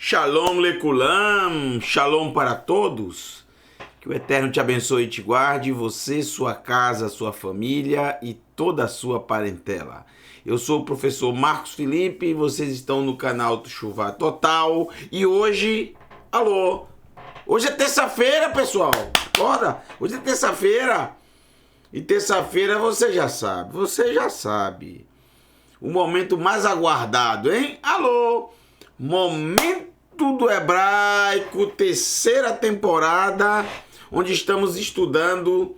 Shalom Lekulam, Shalom para todos. Que o Eterno te abençoe e te guarde, você, sua casa, sua família e toda a sua parentela. Eu sou o professor Marcos Felipe e vocês estão no canal do Teshuvá Total. E hoje, hoje é terça-feira, pessoal. Acorda, hoje é terça-feira. E terça-feira você já sabe. O momento mais aguardado, hein? Momento do Hebraico, terceira temporada, onde estamos estudando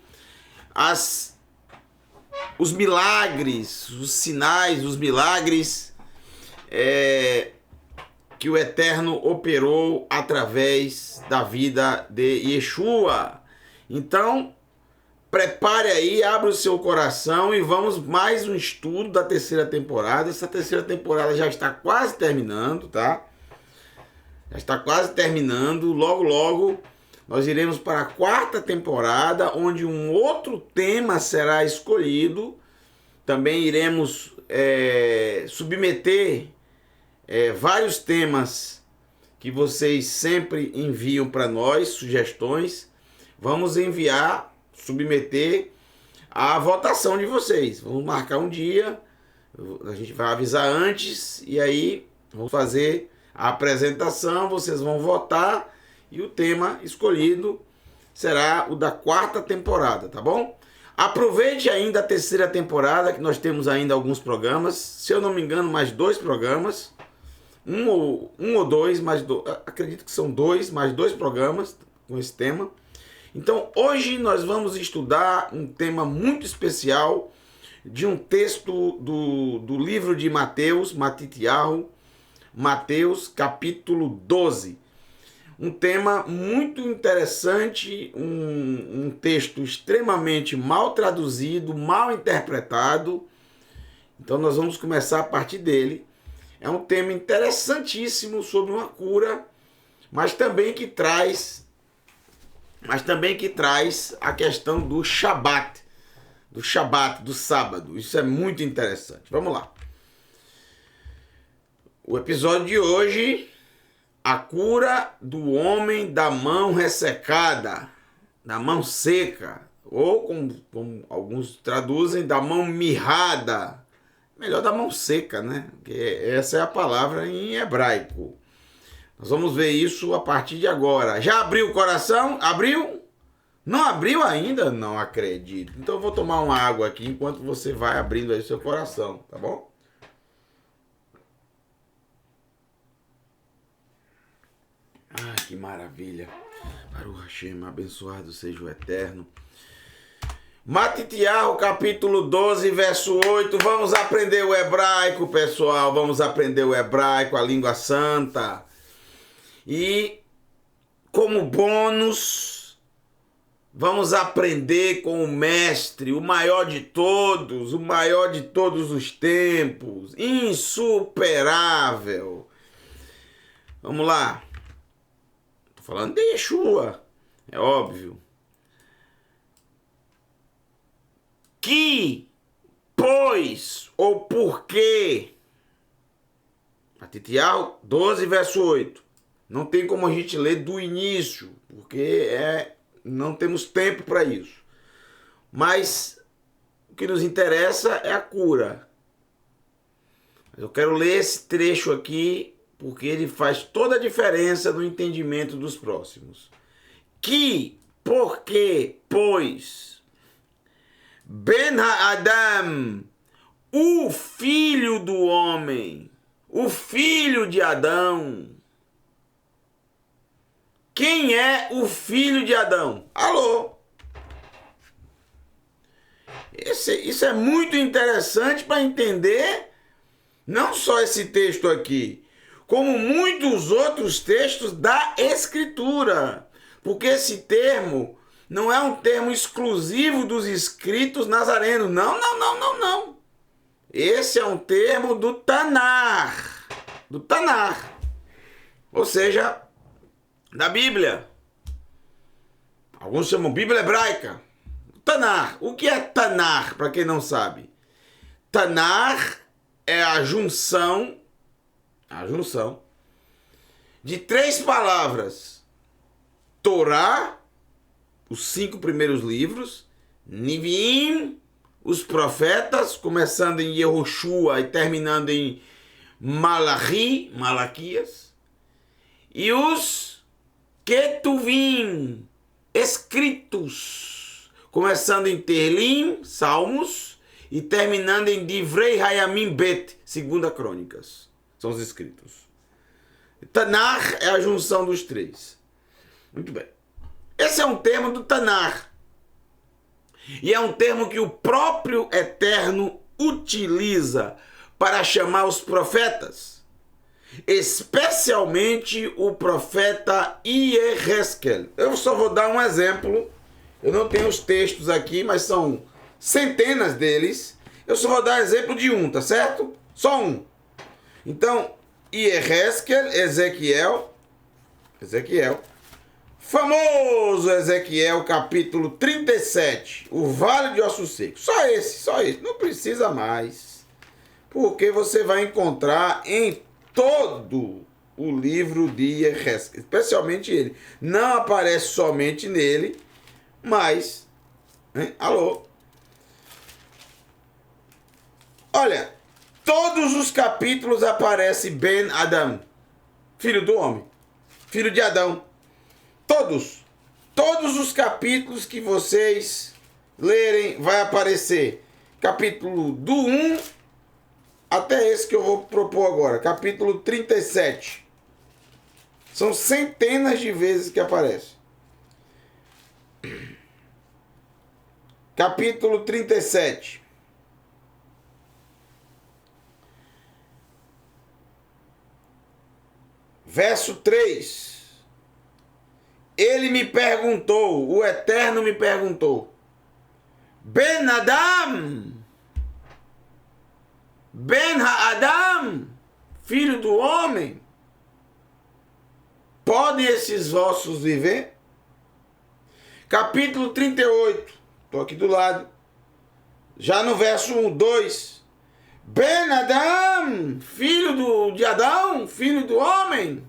os milagres, os sinais, os milagres que o Eterno operou através da vida de Yeshua. Então, prepare aí, abra o seu coração e vamos mais um estudo da terceira temporada. Essa terceira temporada já está quase terminando, tá? Já está quase terminando. Logo nós iremos para a quarta temporada, onde um outro tema será escolhido. Também iremos submeter vários temas que vocês sempre enviam para nós, sugestões. Vamos submeter a votação de vocês. Vamos marcar um dia, a gente vai avisar antes e aí vamos fazer a apresentação, vocês vão votar e o tema escolhido será o da quarta temporada, tá bom? Aproveite ainda a terceira temporada, que nós temos ainda alguns programas, se eu não me engano, mais 2 programas, um ou dois, acredito que são 2, mais 2 programas com esse tema. Então, hoje nós vamos estudar um tema muito especial de um texto do livro de Mateus, Mateus, capítulo 12. Um tema muito interessante, um texto extremamente mal traduzido, mal interpretado. Então, nós vamos começar a partir dele. É um tema interessantíssimo sobre uma cura, mas também que traz a questão do Shabat, do sábado. Isso é muito interessante. Vamos lá. O episódio de hoje, a cura do homem da mão ressecada, da mão seca, ou como alguns traduzem, da mão mirrada. Melhor da mão seca, né? Porque essa é a palavra em hebraico. Nós vamos ver isso a partir de agora. Já abriu o coração? Abriu? Não abriu ainda? Não acredito. Então eu vou tomar uma água aqui enquanto você vai abrindo aí o seu coração, tá bom? Ah, que maravilha. Baruch Hashem, abençoado seja o Eterno. Matitiahu, capítulo 12, verso 8. Vamos aprender o hebraico, pessoal. Vamos aprender o hebraico, a língua santa. E, como bônus, vamos aprender com o mestre, o maior de todos os tempos, insuperável. Vamos lá. Estou falando de Yeshua, é óbvio. Que, pois, ou porquê. Matitiahu 12, verso 8. Não tem como a gente ler do início, porque não temos tempo para isso. Mas o que nos interessa é a cura. Eu quero ler esse trecho aqui, porque ele faz toda a diferença no entendimento dos próximos. Que, porque, pois, Ben Adam, o filho do homem, o filho de Adão. Quem é o filho de Adão? Isso é muito interessante para entender não só esse texto aqui, como muitos outros textos da Escritura. Porque esse termo não é um termo exclusivo dos escritos nazarenos. Não. Esse é um termo do Tanar. Ou seja, da Bíblia. Alguns chamam Bíblia hebraica. Tanar. O que é Tanar, para quem não sabe? Tanar é a junção de 3 palavras: Torá, os 5 primeiros livros, Neviim, os profetas, começando em Yehoshua e terminando em Malachi, Malaquias, e os Ketuvim, escritos, começando em Tehillim, Salmos, e terminando em Divrei Hayamim Bet, 2 Crônicas. São os escritos. Tanakh é a junção dos 3. Muito bem. Esse é um termo do Tanakh. E é um termo que o próprio Eterno utiliza para chamar os profetas, especialmente o profeta Yehezkel. Eu só vou dar um exemplo. Eu não tenho os textos aqui, mas são centenas deles. Eu só vou dar exemplo de um, tá certo? Só um. Então, Yehezkel, Ezequiel, famoso Ezequiel, capítulo 37, o Vale de Ossos Secos. Só esse, não precisa mais. Porque você vai encontrar em todo o livro de Yehezkel, especialmente ele. Não aparece somente nele, mas... Alô? Olha, todos os capítulos aparece Ben Adam, filho do homem, filho de Adão. Todos os capítulos que vocês lerem vai aparecer. Capítulo do 1 até esse que eu vou propor agora, capítulo 37. São centenas de vezes que aparece. Capítulo 37. Verso 3. Ele me perguntou, o Eterno me perguntou: Ben Adam, Ben Adam, filho do homem, podem esses ossos viver? Capítulo 38, estou aqui do lado, já no verso 1, 2. Ben Adam, filho de Adão, filho do homem,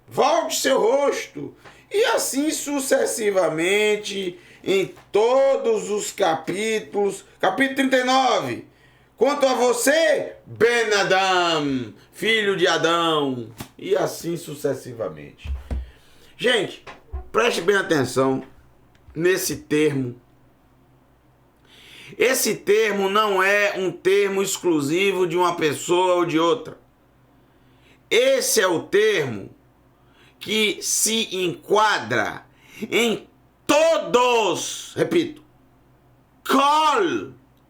volte seu rosto. E assim sucessivamente em todos os capítulos. Capítulo 39. Quanto a você, Ben Adam, filho de Adão. E assim sucessivamente. Gente, preste bem atenção nesse termo. Esse termo não é um termo exclusivo de uma pessoa ou de outra. Esse é o termo que se enquadra em todos, repito,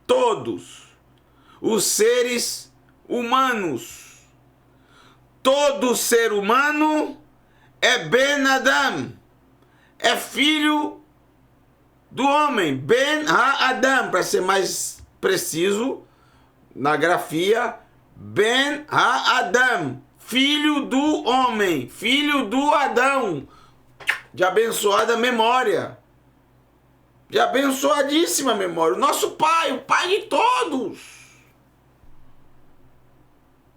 todos os seres humanos. Todo ser humano é Ben Adam, é filho do homem, Ben Ha-Adam, para ser mais preciso na grafia, Ben Ha-Adam, filho do homem, filho do Adão, de abençoada memória, de abençoadíssima memória, o nosso pai, o pai de todos.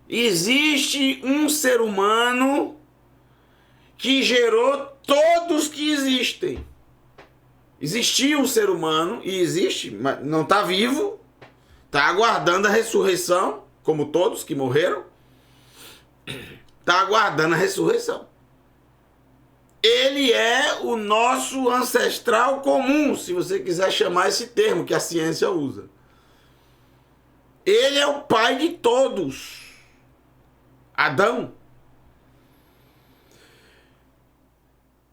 Existe um ser humano que gerou todos que existem. Existia um ser humano, e existe, mas não está vivo, está aguardando a ressurreição, como todos que morreram. Está aguardando a ressurreição. Ele é o nosso ancestral comum, se você quiser chamar esse termo que a ciência usa. Ele é o pai de todos. Adão.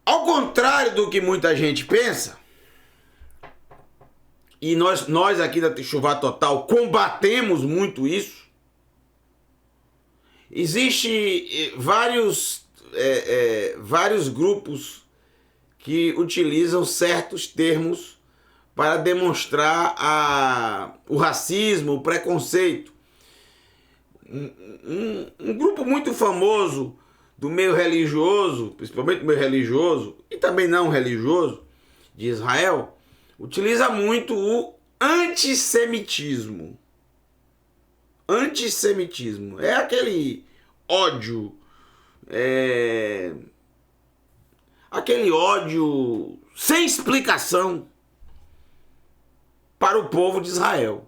Ao contrário do que muita gente pensa, e nós aqui da Techuvá Total combatemos muito isso, existe vários grupos que utilizam certos termos para demonstrar o racismo, o preconceito. Um grupo muito famoso do meio religioso, principalmente do meio religioso e também não religioso, de Israel, utiliza muito o antissemitismo. Antissemitismo é aquele ódio aquele ódio sem explicação para o povo de Israel.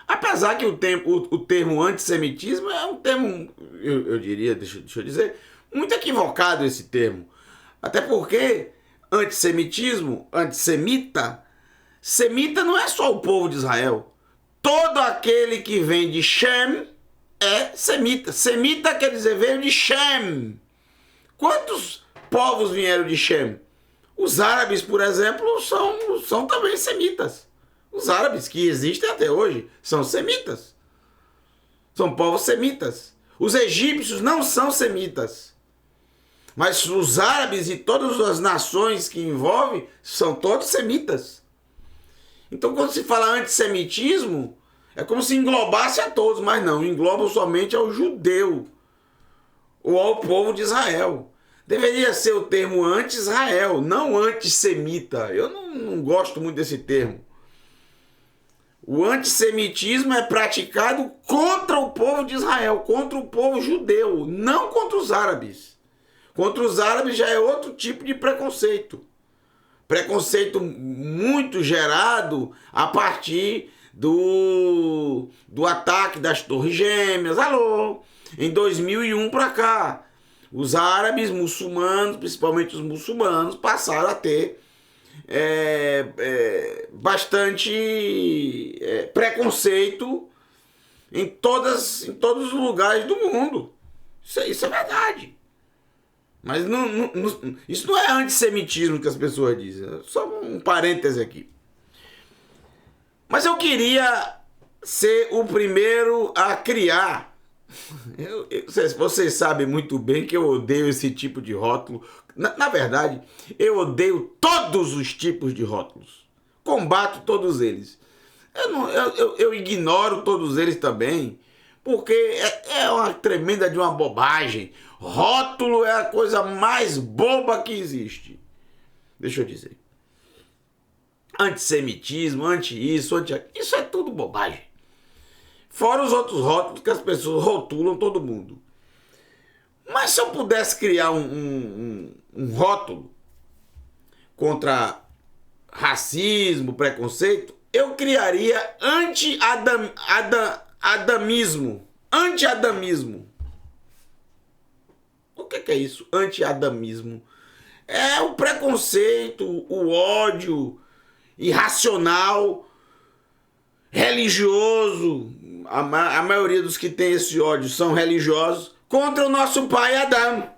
Apesar que o termo antissemitismo é um termo, eu diria, deixa eu dizer, muito equivocado esse termo. Até porque antissemitismo, antissemita, semita não é só o povo de Israel. Todo aquele que vem de Shem é semita. Semita quer dizer veio de Shem. Quantos povos vieram de Shem? Os árabes, por exemplo, são também semitas. Os árabes que existem até hoje são semitas. São povos semitas. Os egípcios não são semitas. Mas os árabes e todas as nações que envolvem são todos semitas. Então, quando se fala antissemitismo, é como se englobasse a todos, mas não, engloba somente ao judeu ou ao povo de Israel. Deveria ser o termo anti-Israel, não antissemita. Eu não gosto muito desse termo. O antissemitismo é praticado contra o povo de Israel, contra o povo judeu, não contra os árabes. Contra os árabes já é outro tipo de preconceito. Preconceito muito gerado a partir do ataque das Torres Gêmeas. Alô, em 2001 para cá, os árabes muçulmanos, principalmente os muçulmanos, passaram a ter bastante preconceito em todos os lugares do mundo. Isso é verdade. Mas isso não é antissemitismo que as pessoas dizem. Só um parêntese aqui. Mas eu queria ser o primeiro a criar. Vocês sabem muito bem que eu odeio esse tipo de rótulo. Na verdade, eu odeio todos os tipos de rótulos. Combato todos eles. Eu ignoro todos eles também, porque é uma tremenda de uma bobagem. Rótulo é a coisa mais boba que existe. Deixa eu dizer. Antissemitismo, anti-isso, isso é tudo bobagem. Fora os outros rótulos que as pessoas rotulam todo mundo. Mas se eu pudesse criar um rótulo contra racismo, preconceito, eu criaria anti-adamismo. Anti-adamismo. O que é isso? Anti-adamismo. É o preconceito, o ódio irracional, religioso. A maioria dos que tem esse ódio são religiosos contra o nosso pai Adão.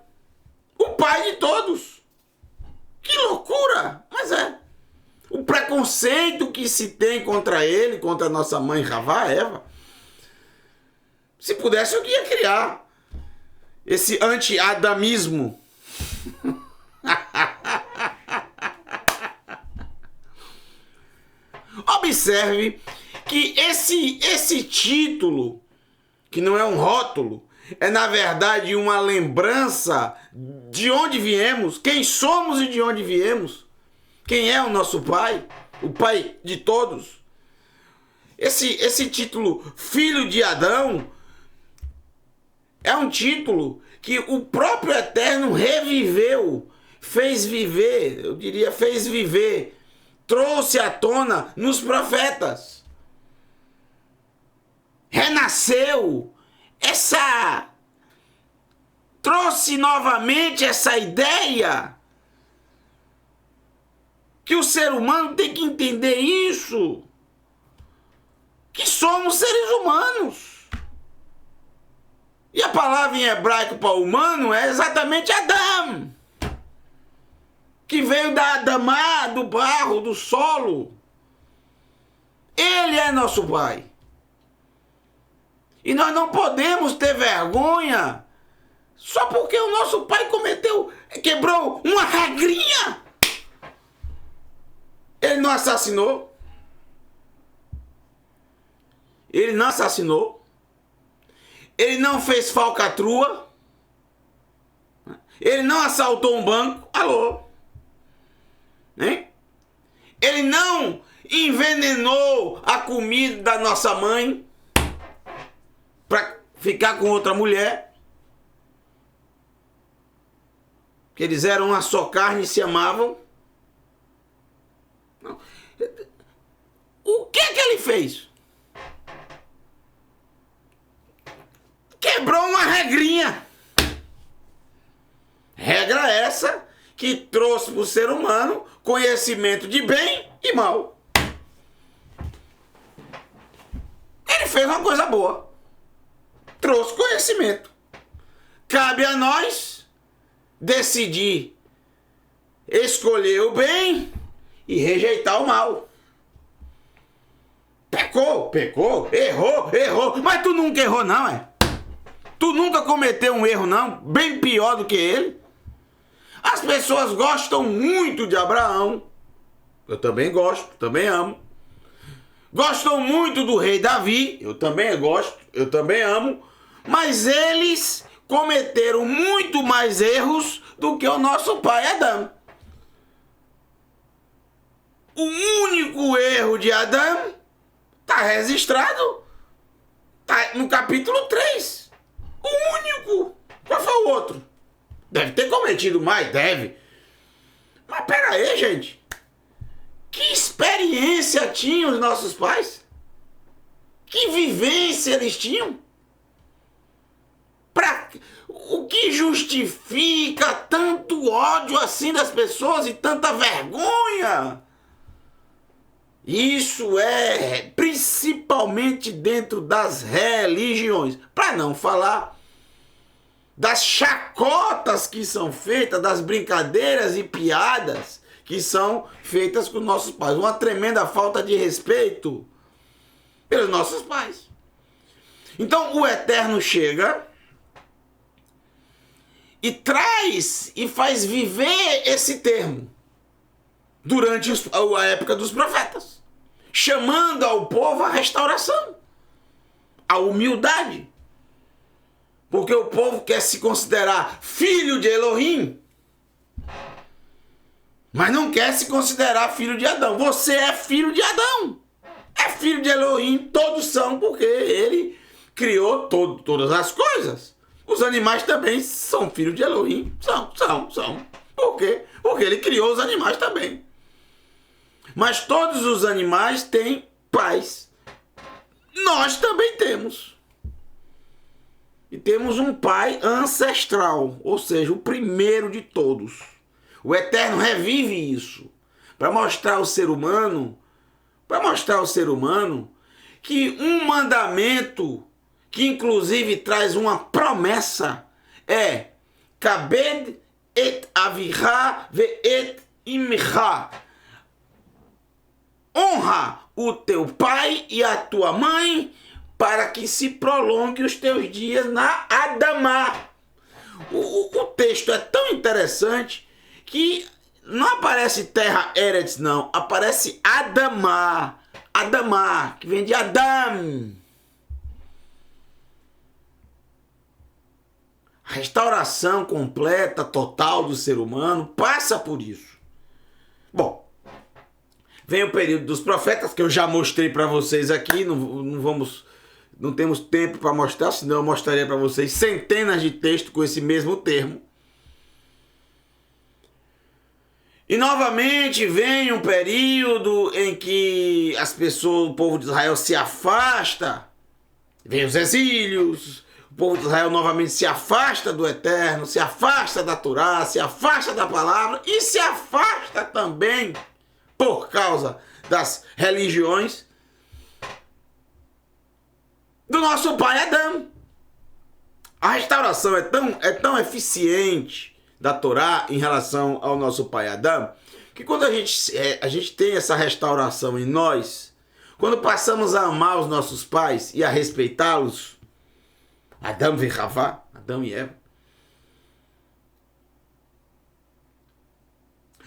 O pai de todos. Que loucura! Mas é. O preconceito que se tem contra ele, contra a nossa mãe Havá, Eva. Se pudesse, eu ia criar esse anti-adamismo. Observe que esse título, que não é um rótulo, é na verdade uma lembrança de onde viemos, quem somos e de onde viemos, quem é o nosso pai, o pai de todos. Esse título, Filho de Adão, é um título que o próprio Eterno reviveu, fez viver, trouxe à tona nos profetas. Renasceu, trouxe novamente essa ideia que o ser humano tem que entender isso, que somos seres humanos. E a palavra em hebraico para humano é exatamente Adam, que veio da Adamá, do barro, do solo. Ele é nosso pai. E nós não podemos ter vergonha só porque o nosso pai quebrou uma regrinha. Ele não assassinou. Ele não assassinou. Ele não fez falcatrua. Ele não assaltou um banco. Alô? Hein? Ele não envenenou a comida da nossa mãe para ficar com outra mulher. que eles eram uma só carne e se amavam. Não. O que ele fez? Quebrou uma regrinha. Regra essa que trouxe para o ser humano conhecimento de bem e mal. Ele fez uma coisa boa. Trouxe conhecimento. Cabe a nós decidir escolher o bem e rejeitar o mal. Pecou, errou. Mas tu nunca errou, não, é? Tu nunca cometeu um erro, não? Bem pior do que ele. As pessoas gostam muito de Abraão. Eu também gosto, também amo. Gostam muito do rei Davi. Eu também gosto, eu também amo. Mas eles cometeram muito mais erros do que o nosso pai Adão. O único erro de Adão está registrado, tá no capítulo 3. O único. Qual foi o outro? Deve ter cometido mais, deve. Mas pera aí, gente. Que experiência tinham os nossos pais? Que vivência eles tinham? O que justifica tanto ódio assim das pessoas e tanta vergonha? Isso é principalmente dentro das religiões. Para não falar das chacotas que são feitas, das brincadeiras e piadas que são feitas com nossos pais. Uma tremenda falta de respeito pelos nossos pais. Então o Eterno chega e traz e faz viver esse termo durante a época dos profetas, chamando ao povo à restauração, à humildade. Porque o povo quer se considerar filho de Elohim, mas não quer se considerar filho de Adão. Você é filho de Adão. É filho de Elohim, todos são, porque ele criou todas as coisas. Os animais também são filhos de Elohim. São. Por quê? Porque ele criou os animais também. Mas todos os animais têm pais. Nós também temos. E temos um pai ancestral, ou seja, o primeiro de todos. O Eterno revive isso para mostrar ao ser humano, que um mandamento que inclusive traz uma promessa é Kabed et avirá ve et imcha. Honra o teu pai e a tua mãe para que se prolongue os teus dias na Adamá. O texto é tão interessante que não aparece terra Eretz, não. Aparece Adamá. Adamá, que vem de Adam. A restauração completa, total do ser humano passa por isso. Bom, vem o período dos profetas, que eu já mostrei para vocês aqui. Não temos tempo para mostrar, senão eu mostraria para vocês centenas de textos com esse mesmo termo. E novamente vem um período em que o povo de Israel se afasta, vem os exílios, o povo de Israel novamente se afasta do Eterno, se afasta da Torá, se afasta da palavra e se afasta também por causa das religiões do nosso pai Adão. A restauração é tão eficiente da Torá em relação ao nosso pai Adão, que quando a gente tem essa restauração em nós, quando passamos a amar os nossos pais e a respeitá-los, Adão e Havá, Adão e Eva,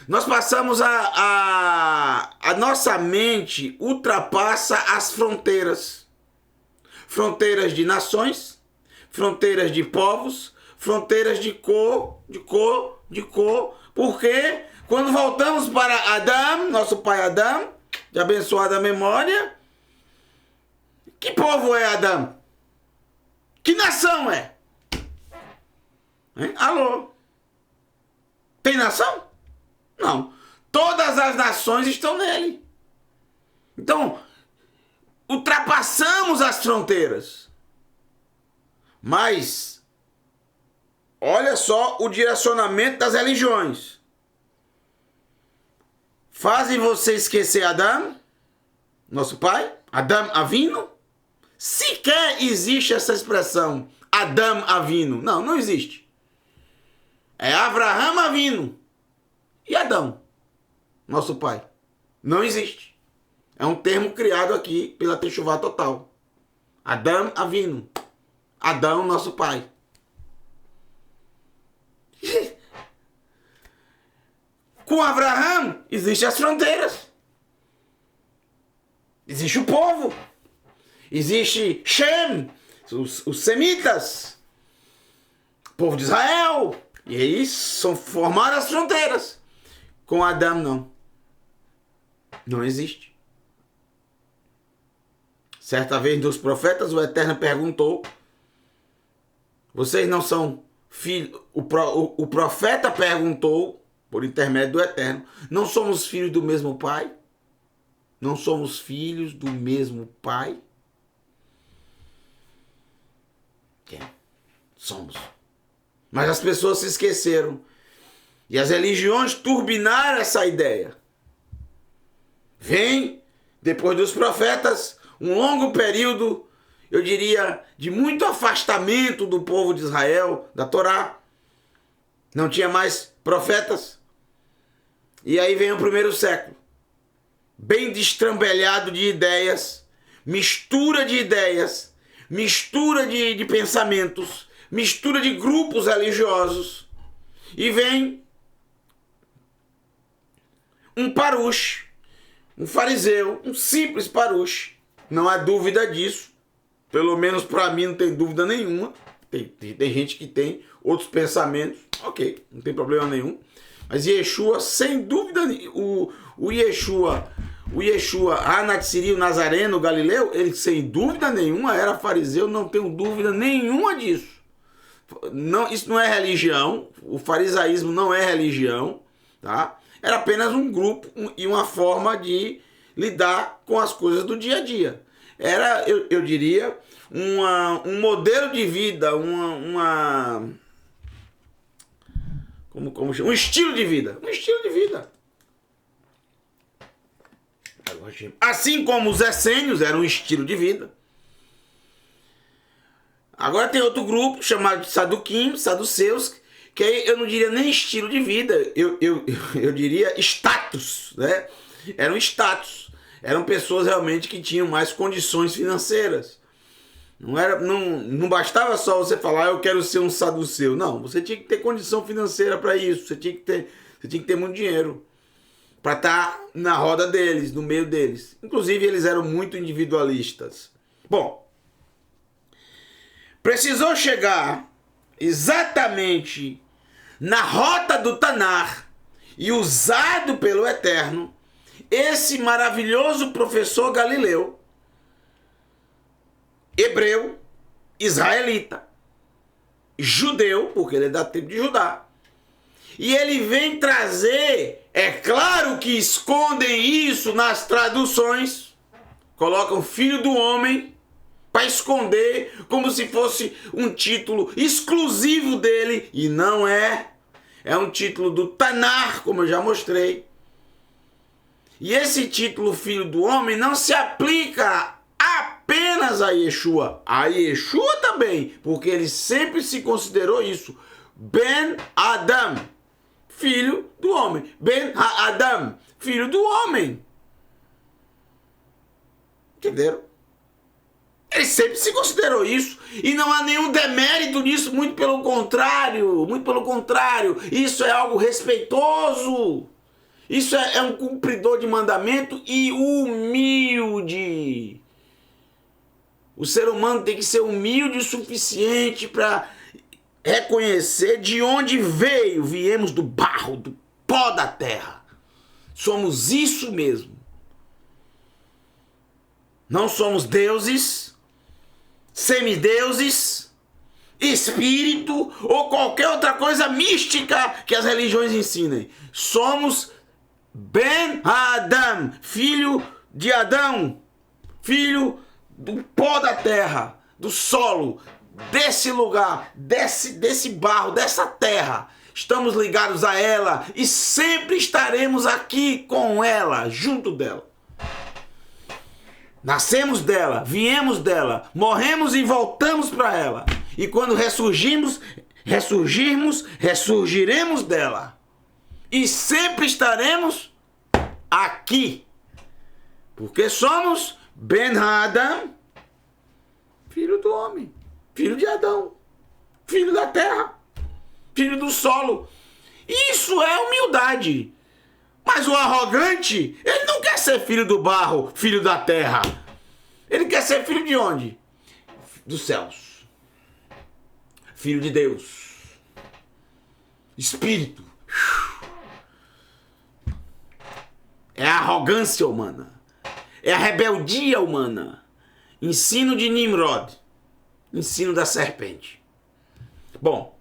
nós passamos a nossa mente ultrapassa as fronteiras de nações, fronteiras de povos, fronteiras de cor, porque quando voltamos para Adão, nosso pai Adão, de abençoada memória, que povo é Adão? Que nação é? Hein? Alô? Tem nação? Não. Todas as nações estão nele. Então, ultrapassamos as fronteiras. Mas, olha só o direcionamento das religiões. Fazem você esquecer Adão, nosso pai, Adão Avino? Sequer existe essa expressão, Adão Avino. Não, não existe. É Avraham Avino e Adão, nosso pai. Não existe. É um termo criado aqui pela Techuvá Total. Adão Avino. Adão, nosso pai. Com Avraham existem as fronteiras. Existe o povo. Existe Shem, os semitas, o povo de Israel. E aí são formadas as fronteiras. Com Adão, não. Não existe. Certa vez dos profetas, o Eterno perguntou: vocês não são filhos? O profeta perguntou, por intermédio do Eterno: não somos filhos do mesmo pai? Não somos filhos do mesmo pai? Somos. Mas as pessoas se esqueceram. E as religiões turbinaram essa ideia. Vem, depois dos profetas, um longo período, eu diria, de muito afastamento do povo de Israel, da Torá. Não tinha mais profetas. E aí vem o primeiro século. Bem destrambelhado de ideias, mistura de ideias, mistura de pensamentos, mistura de grupos religiosos. E vem um parush, um fariseu, um simples parush. Não há dúvida disso. Pelo menos para mim não tem dúvida nenhuma. Tem gente que tem outros pensamentos. Ok, não tem problema nenhum. Mas Yeshua, sem dúvida, o Yeshua, Anatsiri, o Nazareno, o Galileu, ele sem dúvida nenhuma era fariseu, não tenho dúvida nenhuma disso. Não, isso não é religião, o farisaísmo não é religião, tá? Era apenas um grupo e uma forma de lidar com as coisas do dia a dia. Era, eu diria, um modelo de vida, como chama? Um estilo de vida. Um estilo de vida. Assim como os essênios eram um estilo de vida. Agora tem outro grupo chamado de Saduquim, Saduceus, que aí eu não diria nem estilo de vida, eu diria status, né? Era um status. Eram pessoas realmente que tinham mais condições financeiras. Não bastava só você falar, eu quero ser um saduceu. Não, você tinha que ter condição financeira para isso. Você tinha que ter muito dinheiro para estar na roda deles, no meio deles. Inclusive, eles eram muito individualistas. Bom, precisou chegar exatamente na rota do Tanar e usado pelo Eterno esse maravilhoso professor Galileu, hebreu, israelita, judeu, porque ele é da tribo de Judá. E ele vem trazer, é claro que escondem isso nas traduções, colocam filho do homem para esconder como se fosse um título exclusivo dele, e não é. É um título do Tanar, como eu já mostrei. E esse título filho do homem não se aplica apenas a Yeshua. A Yeshua também, porque ele sempre se considerou isso. Ben Adam, filho do homem. Ben Adam, filho do homem. Entenderam? Ele sempre se considerou isso. E não há nenhum demérito nisso, muito pelo contrário. Muito pelo contrário. Isso é algo respeitoso. Isso é um cumpridor de mandamento e humilde. O ser humano tem que ser humilde o suficiente para reconhecer de onde veio. Viemos do barro, do pó da terra. Somos isso mesmo. Não somos deuses, semideuses, espírito ou qualquer outra coisa mística que as religiões ensinem. Somos Ben Adam, filho de Adão, filho do pó da terra, do solo, desse lugar, desse barro, dessa terra. Estamos ligados a ela e sempre estaremos aqui com ela, junto dela. Nascemos dela, viemos dela, morremos e voltamos para ela. E quando ressurgirmos, ressurgiremos dela. E sempre estaremos aqui. Porque somos Ben Adam, filho do homem, filho de Adão, filho da terra, filho do solo. Isso é humildade. Mas o arrogante, ele não quer ser filho do barro, filho da terra. Ele quer ser filho de onde? Dos céus. Filho de Deus. Espírito. É a arrogância humana. É a rebeldia humana. Ensino de Nimrod. Ensino da serpente. Bom,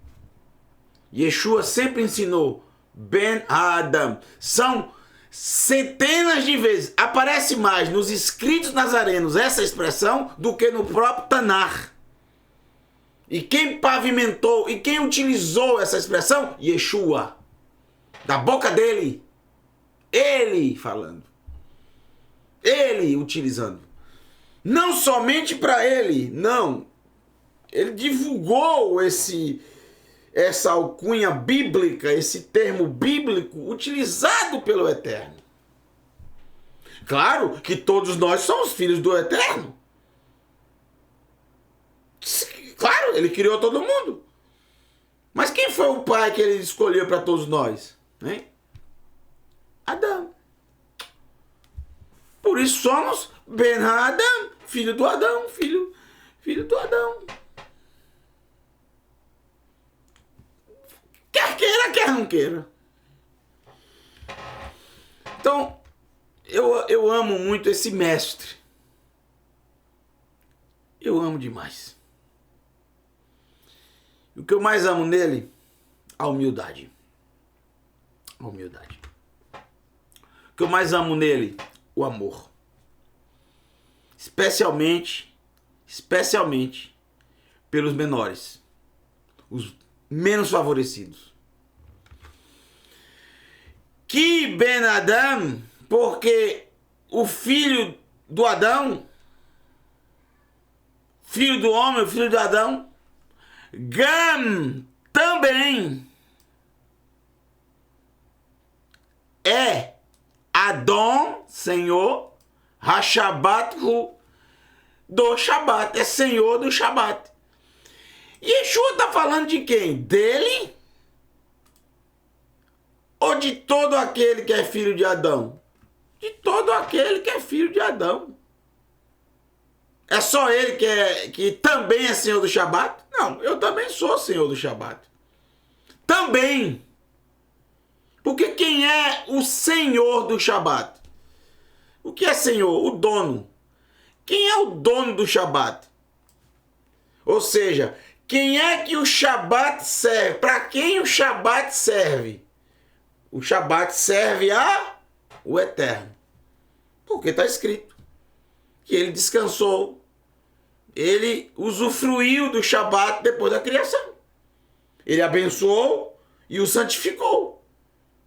Yeshua sempre ensinou Ben Adam. São centenas de vezes. Aparece mais nos escritos nazarenos essa expressão do que no próprio Tanar. E quem pavimentou e quem utilizou essa expressão? Yeshua. Da boca dele. Ele falando. Ele utilizando. Não somente para ele, não. Ele divulgou essa alcunha bíblica, esse termo bíblico utilizado pelo Eterno. Claro que todos nós somos filhos do Eterno. Claro, ele criou todo mundo. Mas quem foi o pai que ele escolheu para todos nós? Hein? Adão. Por isso somos Ben Adam, filho do Adão, filho do Adão. Quer queira, quer não queira. Então, eu amo muito esse mestre. Eu amo demais. O que eu mais amo nele? A humildade. A humildade. O que eu mais amo nele? O amor. Especialmente pelos menores. Os menos favorecidos. Que Ben Adam, porque o filho do Adão, filho do homem, o filho de Adão, Gam também é Adon, Senhor, Hashabat do Shabat, é Senhor do Shabat. Yeshua está falando de quem? Dele? Ou de todo aquele que é filho de Adão? De todo aquele que é filho de Adão. É só ele que também é Senhor do Shabat? Não, eu também sou Senhor do Shabat. Também. Porque quem é o Senhor do Shabat? O que é Senhor? O dono. Quem é o dono do Shabat? Ou seja, quem é que o Shabat serve? Para quem o Shabat serve? O Shabat serve o Eterno. Porque está escrito que ele descansou. Ele usufruiu do Shabat depois da criação. Ele abençoou e o santificou.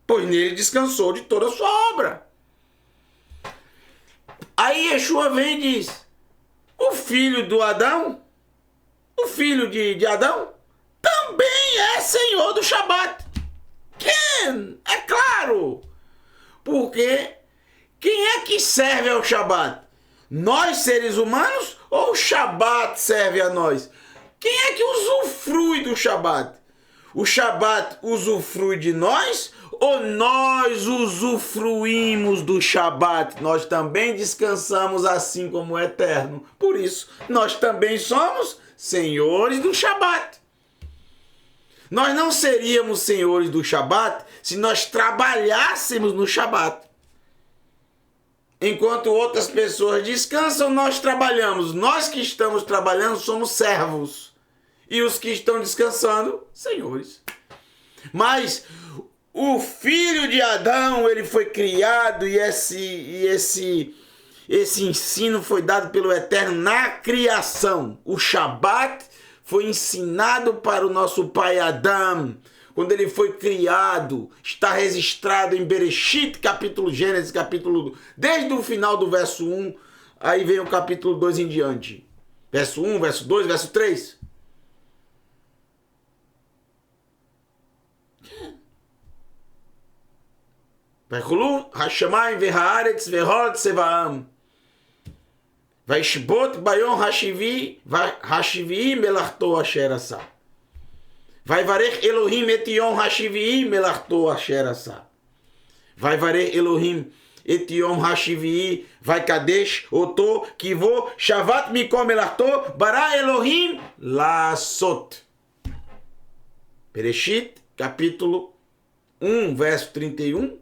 Pois nele descansou de toda a sua obra. Aí Yeshua vem e diz: o filho do Adão, o filho de Adão, também é Senhor do Shabat. Quem? É claro. Porque quem é que serve ao Shabat? Nós, seres humanos, ou o Shabat serve a nós? Quem é que usufrui do Shabat? O Shabat usufrui de nós ou nós usufruímos do Shabat? Nós também descansamos assim como o Eterno. Por isso, nós também somos senhores do Shabat. Nós não seríamos senhores do Shabat se nós trabalhássemos no Shabat. Enquanto outras pessoas descansam, nós trabalhamos. Nós que estamos trabalhando somos servos. E os que estão descansando, senhores. Mas o filho de Adão, ele foi criado e esse ensino foi dado pelo Eterno na criação. O Shabat foi ensinado para o nosso pai Adão. Quando ele foi criado, está registrado em Bereshit, capítulo Gênesis, capítulo... Desde o final do verso 1, aí vem o capítulo 2 em diante. Verso 1, verso 2, verso 3. Vaychulu hashamayim vehaaretz vehod tsevaam. Vaishbot bayom hashivi melachto asher asa. Vaivarech Elohim et yom hashivi melachto asher asa. Vaivarech Elohim et yom hashivi vaikadesh oto kivo shavat mikom melachto bara Elohim lasot. Bereshit, capítulo 1, verso 31,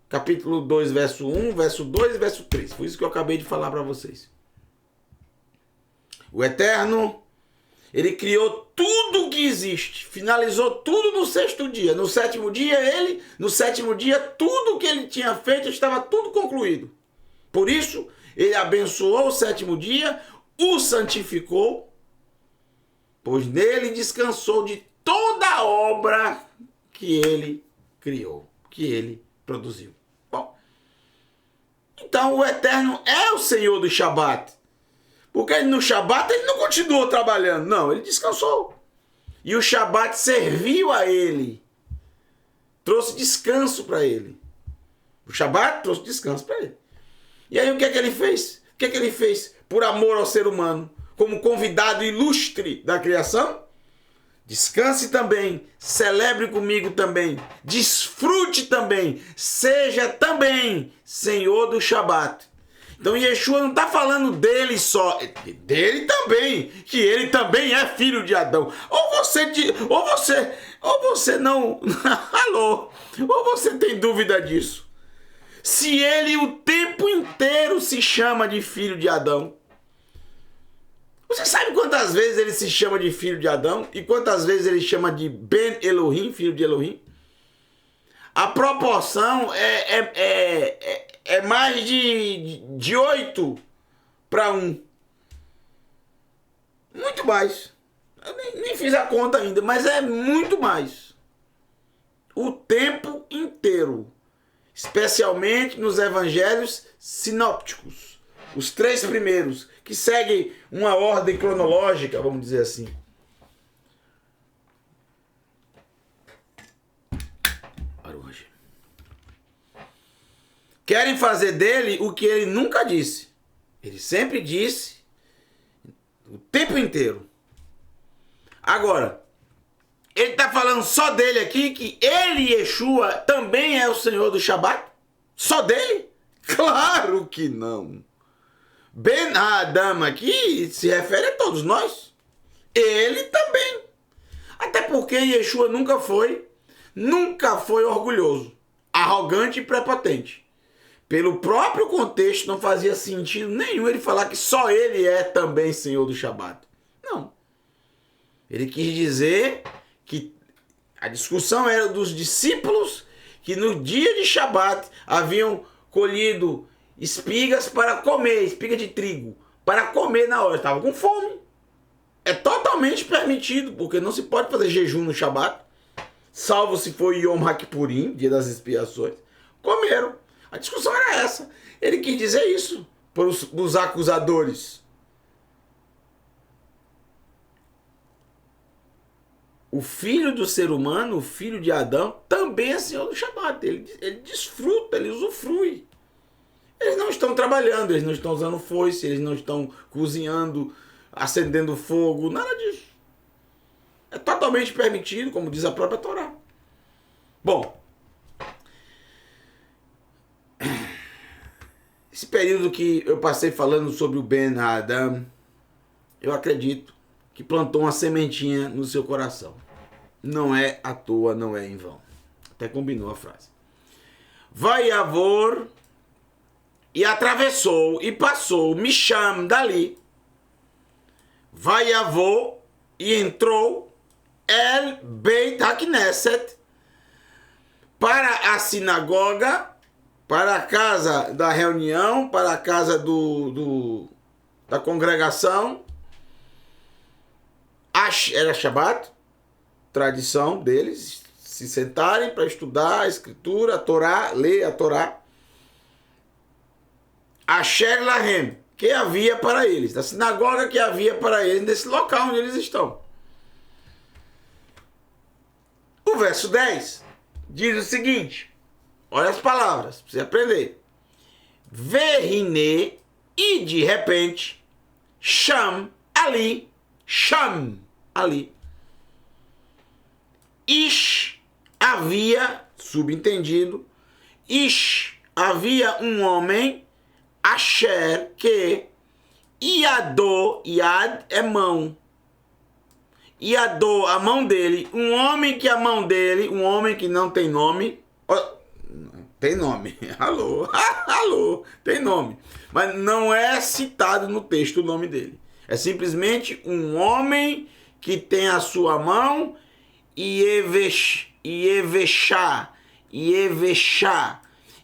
capítulo 2, verso 1, verso 2 e verso 3. Foi isso que eu acabei de falar para vocês. O Eterno, ele criou tudo que existe, finalizou tudo no sexto dia. No sétimo dia, tudo que ele tinha feito estava tudo concluído. Por isso, ele abençoou o sétimo dia, o santificou, pois nele descansou de toda a obra que ele criou, que ele produziu. Bom, então o Eterno é o Senhor do Shabat. Porque no Shabat ele não continuou trabalhando, não, ele descansou. E o Shabat serviu a ele, trouxe descanso para ele. O Shabat trouxe descanso para ele. E aí o que é que ele fez? O que é que ele fez por amor ao ser humano, como convidado ilustre da criação? Descanse também, celebre comigo também, desfrute também, seja também Senhor do Shabat. Então Yeshua não está falando dele só, dele também, que ele também é filho de Adão. Ou você não, alô, ou você tem dúvida disso? Se ele o tempo inteiro se chama de filho de Adão, você sabe quantas vezes ele se chama de filho de Adão e quantas vezes ele chama de Ben Elohim, filho de Elohim? A proporção é mais de 8 para 1. Muito mais. Eu nem fiz a conta ainda, mas é muito mais. O tempo inteiro. Especialmente nos evangelhos sinópticos. Os 3 primeiros, que seguem uma ordem cronológica, vamos dizer assim. Querem fazer dele o que ele nunca disse. Ele sempre disse o tempo inteiro. Agora, ele está falando só dele aqui, que ele, Yeshua, também é o Senhor do Shabat? Só dele? Claro que não. Ben Adam aqui se refere a todos nós. Ele também. Até porque Yeshua nunca foi orgulhoso, arrogante e prepotente. Pelo próprio contexto, não fazia sentido nenhum ele falar que só ele é também Senhor do Shabat. Não. Ele quis dizer que a discussão era dos discípulos que no dia de Shabat haviam colhido espigas para comer, espiga de trigo, para comer na hora. Estavam com fome. É totalmente permitido, porque não se pode fazer jejum no Shabat, salvo se for Yom HaKippurim, dia das expiações. Comeram. A discussão era essa. Ele quis dizer isso para os acusadores. O filho do ser humano, o filho de Adão, também é Senhor do Shabat. Ele desfruta, ele usufrui. Eles não estão trabalhando, eles não estão usando foice, eles não estão cozinhando, acendendo fogo, nada disso. É totalmente permitido, como diz a própria Torá. Bom, esse período que eu passei falando sobre o Ben Adam, eu acredito que plantou uma sementinha no seu coração. Não é à toa, não é em vão. Até combinou a frase. Vai Avor, e atravessou, e passou, Misham, dali. Vai Avor, e entrou El Beit HaKnesset, para a sinagoga, para a casa da reunião, para a casa da congregação. Era Shabat, tradição deles, se sentarem para estudar a escritura, a Torá, ler a Torá. Asher Lahem, que havia para eles, da sinagoga que havia para eles, nesse local onde eles estão. O verso 10 diz o seguinte, olha as palavras, para você aprender. Verine, e de repente, Sham, ali, Ish, havia, subentendido, Ish, havia um homem, Asher, que, Iadô, Iad é mão, Iadô, a mão dele, um homem que a mão dele, um homem que não tem nome, tem nome, alô, tem nome, mas não é citado no texto o nome dele, é simplesmente um homem que tem a sua mão, Yeveshá,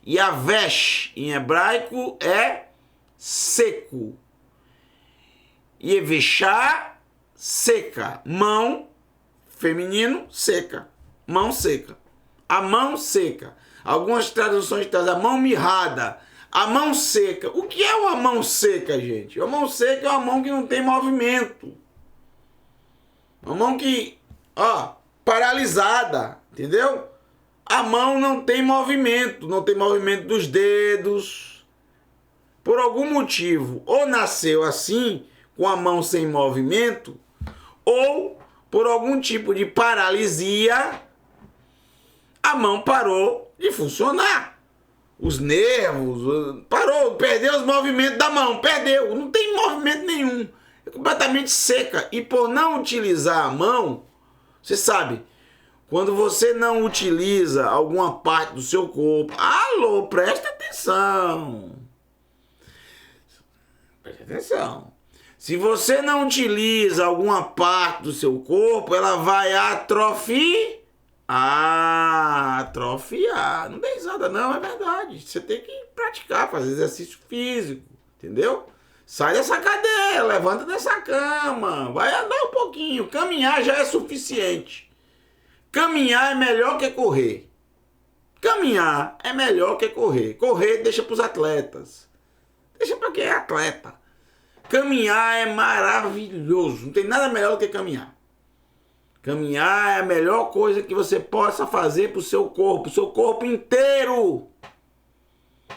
Yavesh, em hebraico, é seco. Yeveshá, seca. Mão, feminino, seca. Mão seca. A mão seca. Algumas traduções trazem a mão mirrada. A mão seca. O que é uma mão seca, gente? Uma mão seca é uma mão que não tem movimento. Uma mão que, paralisada, entendeu? A mão não tem movimento dos dedos. Por algum motivo, ou nasceu assim, com a mão sem movimento, ou por algum tipo de paralisia, a mão parou de funcionar. Os nervos, perdeu os movimentos da mão, perdeu, não tem movimento nenhum. É completamente seca. E por não utilizar a mão, você sabe, quando você não utiliza alguma parte do seu corpo, presta atenção. Presta atenção. Se você não utiliza alguma parte do seu corpo, ela vai atrofiar. Atrofiar. Não dê risada não, é verdade. Você tem que praticar, fazer exercício físico, entendeu? Sai dessa cadeira, levanta dessa cama, vai andar um pouquinho. Caminhar já é suficiente. Caminhar é melhor que correr. Caminhar é melhor que correr. Correr deixa para os atletas. Deixa para quem é atleta. Caminhar é maravilhoso. Não tem nada melhor do que caminhar. Caminhar é a melhor coisa que você possa fazer para o seu corpo inteiro.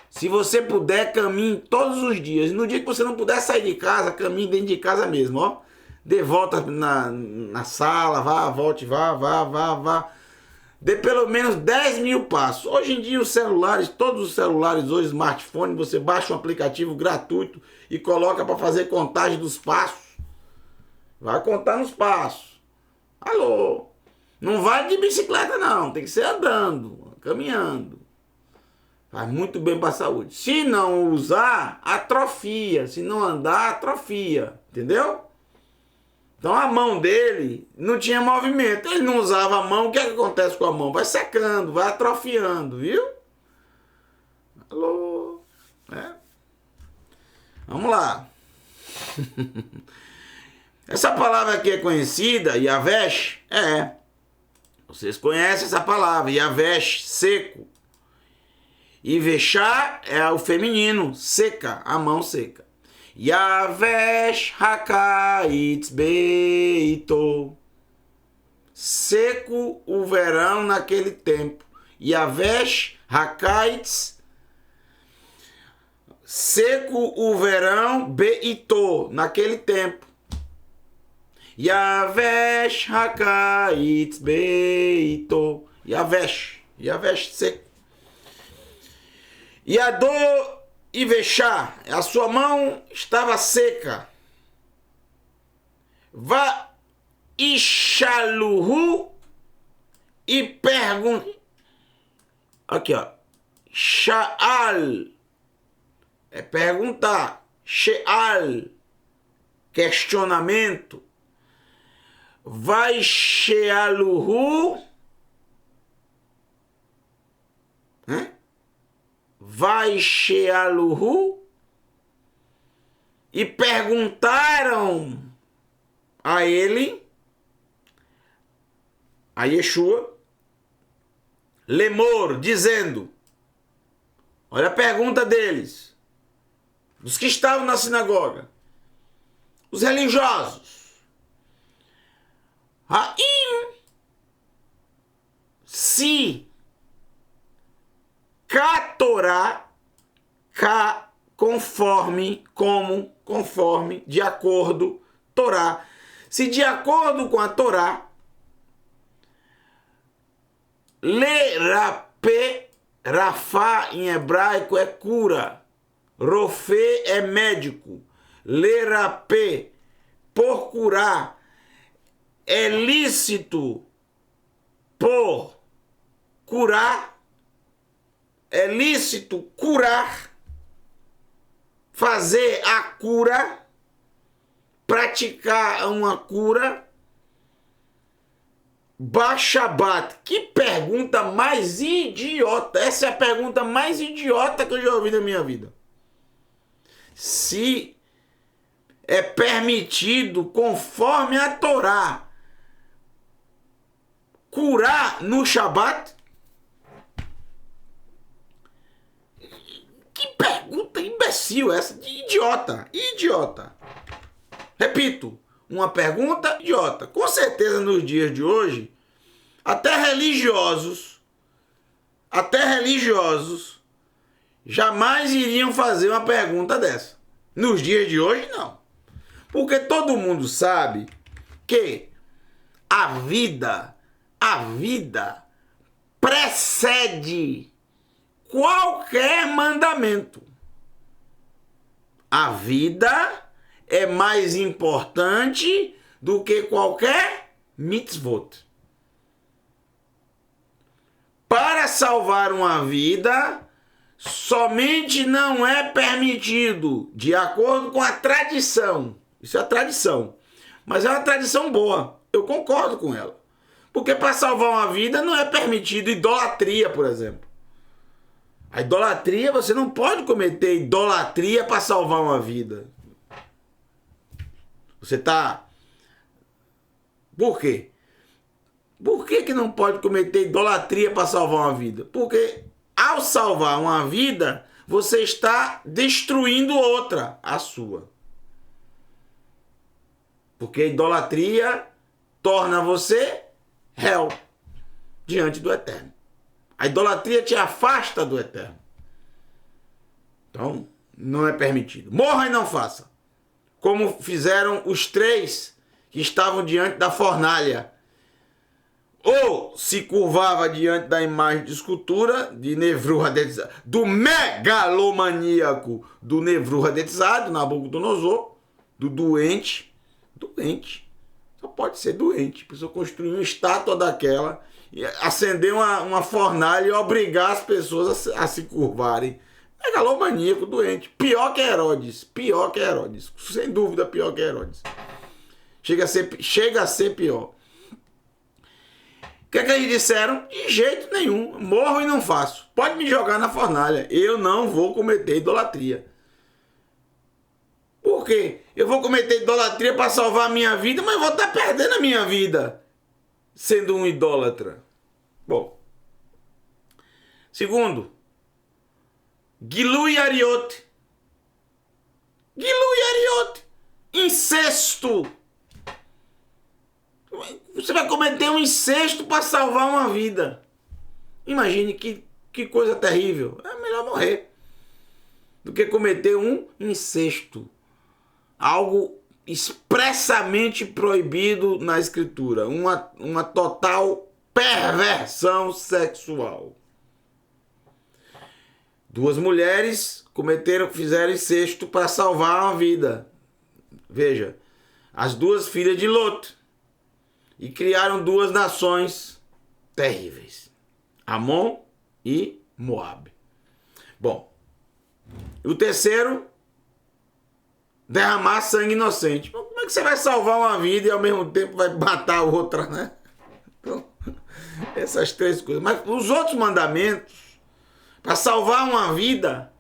Se você puder, caminhe todos os dias. E no dia que você não puder sair de casa, caminhe dentro de casa mesmo, ó. Dê volta na sala, volte, vá. Dê pelo menos 10 mil passos. Hoje em dia os celulares, todos os celulares, hoje smartphone, você baixa um aplicativo gratuito e coloca para fazer contagem dos passos. Vai contar nos passos. Alô. Não vai de bicicleta não, tem que ser andando, caminhando. Faz muito bem para a saúde. Se não usar, atrofia. Se não andar, atrofia. Entendeu? Então a mão dele não tinha movimento. Ele não usava a mão. O que é que acontece com a mão? Vai secando, vai atrofiando, viu? Alô? Vamos lá. Essa palavra aqui é conhecida, Yavesh? Vocês conhecem essa palavra, Yavesh, seco. E vexar é o feminino, seca, a mão seca. Yavesh hakaitz beito. Seco o verão naquele tempo. Yavesh hakaitz. Seco o verão beito, naquele tempo. Yavesh hakaitz beito. Yavesh seco. E a dor e vexar, a sua mão estava seca. Vá ishaluhu e pergunta. Aqui, ó. Sha'al é perguntar. She'al, questionamento. Vaishealuhu, Vaishealuhu, e perguntaram a ele, a Yeshua, Lemor, dizendo, olha a pergunta deles, dos que estavam na sinagoga, os religiosos, Haim, se Torá, conforme, de acordo, Torá. Se de acordo com a Torá, Lerapé, Rafá em hebraico é cura, Rofê é médico, Lerapé, por curar, é lícito por curar, é lícito curar, fazer a cura, praticar uma cura, Bashabat. Que pergunta mais idiota! Essa é a pergunta mais idiota que eu já ouvi na minha vida. Se é permitido, conforme a Torá, curar no Shabat? Que pergunta imbecil essa, de idiota, idiota. Repito, uma pergunta idiota. Com certeza nos dias de hoje, até religiosos jamais iriam fazer uma pergunta dessa. Nos dias de hoje, não. Porque todo mundo sabe que a vida precede qualquer mandamento. A vida é mais importante do que qualquer mitzvot. Para salvar uma vida, somente não é permitido, de acordo com a tradição. Isso é a tradição. Mas é uma tradição boa. Eu concordo com ela. Porque para salvar uma vida não é permitido idolatria, por exemplo. A idolatria, você não pode cometer idolatria para salvar uma vida. Você está... Por quê? Por que não pode cometer idolatria para salvar uma vida? Porque ao salvar uma vida, você está destruindo outra, a sua. Porque a idolatria torna você réu diante do Eterno. A idolatria te afasta do Eterno. Então, não é permitido. Morra e não faça. Como fizeram os 3 que estavam diante da fornalha. Ou se curvava diante da imagem de escultura de Nebuchadnezzar, do megalomaníaco do Nebuchadnezzar, do Nabucodonosor, do doente. Só pode ser doente. A pessoa construir uma estátua daquela, acender uma fornalha e obrigar as pessoas a se curvarem. Megalomaníaco, doente. Pior que Herodes. Sem dúvida, pior que Herodes. Chega a ser pior. O que eles disseram? De jeito nenhum. Morro e não faço. Pode me jogar na fornalha. Eu não vou cometer idolatria. Por quê? Eu vou cometer idolatria para salvar a minha vida, mas eu vou estar perdendo a minha vida sendo um idólatra. Bom. Segundo, Gilui Ariot. Incesto. Você vai cometer um incesto para salvar uma vida. Imagine que coisa terrível. É melhor morrer do que cometer um incesto. Algo expressamente proibido na Escritura. Uma total perversão sexual. 2 mulheres fizeram incesto para salvar uma vida. Veja, as 2 filhas de Lot. E criaram 2 nações terríveis. Amon e Moabe. Bom, o terceiro, derramar sangue inocente. Como Como é que você vai salvar uma vida e ao mesmo tempo vai matar a outra, né? Então, essas três coisas. Mas os outros mandamentos, para salvar uma vida,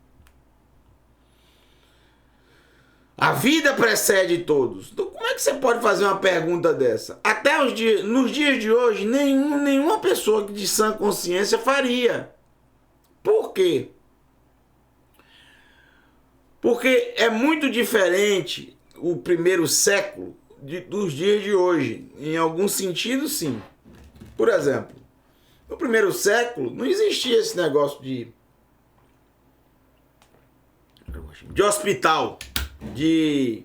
a vida precede todos. Então, como é que você pode fazer uma pergunta dessa? Até nos dias de hoje, nenhuma pessoa de sã consciência faria. Por quê? Porque é muito diferente o primeiro século dos dias de hoje. Em algum sentido, sim. Por exemplo, no primeiro século não existia esse negócio de hospital, de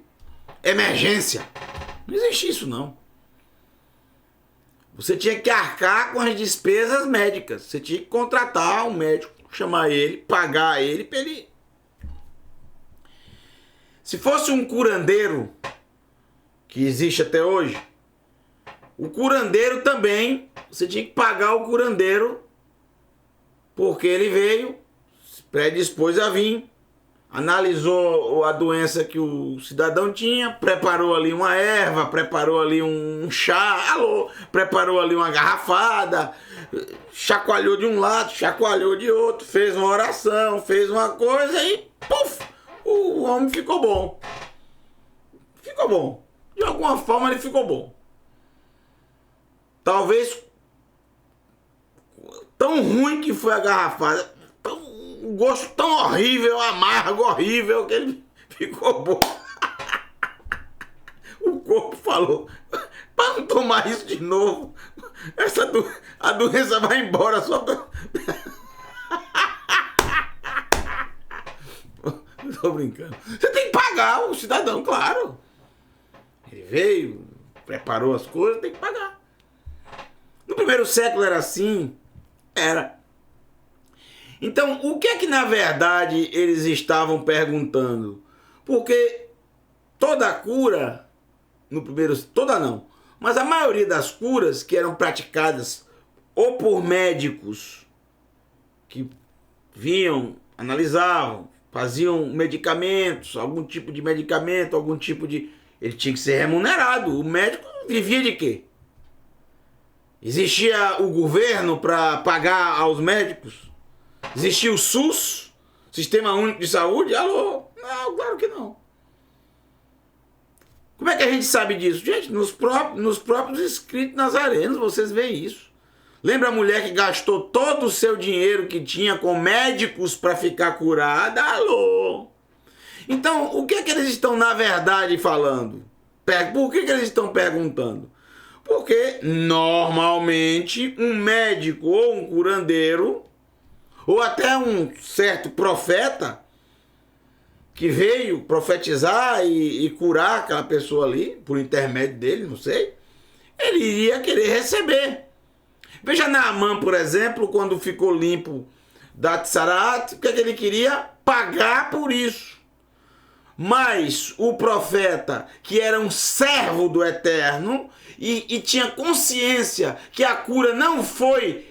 emergência. Não existia isso, não. Você tinha que arcar com as despesas médicas. Você tinha que contratar um médico, chamar ele, pagar ele para ele. Se fosse um curandeiro, que existe até hoje, o curandeiro também, você tinha que pagar o curandeiro, porque ele veio, se predispôs a vir, analisou a doença que o cidadão tinha, preparou ali uma erva, preparou ali um chá, preparou ali uma garrafada, chacoalhou de um lado, chacoalhou de outro, fez uma oração, fez uma coisa e puf, o homem ficou bom. Ficou bom. De alguma forma ele ficou bom. Talvez tão ruim que foi a garrafada, um gosto tão horrível, amargo, horrível, que ele ficou bom. O corpo falou, para não tomar isso de novo, a doença vai embora só pra... Tô brincando. Você tem que pagar o cidadão, claro. Ele veio, preparou as coisas, tem que pagar. No primeiro século era assim? Era. Então, o que é que na verdade eles estavam perguntando? Porque toda a cura, toda não, mas a maioria das curas que eram praticadas ou por médicos que vinham, analisavam, faziam medicamentos, algum tipo de medicamento, algum tipo de... Ele tinha que ser remunerado. O médico vivia de quê? Existia o governo para pagar aos médicos? Existia o SUS? Sistema Único de Saúde? Alô? Não, claro que não. Como é que a gente sabe disso? Gente, nos próprios escritos nazarenos vocês veem isso. Lembra a mulher que gastou todo o seu dinheiro que tinha com médicos para ficar curada? Alô? Então, o que é que eles estão na verdade falando? Por que eles estão perguntando? Porque, normalmente, um médico ou um curandeiro, ou até um certo profeta, que veio profetizar e curar aquela pessoa ali, por intermédio dele, não sei, ele iria querer receber. Veja Naamã, por exemplo, quando ficou limpo da Tsarat, o que é que ele queria? Pagar por isso. Mas o profeta, que era um servo do Eterno e tinha consciência que a cura não foi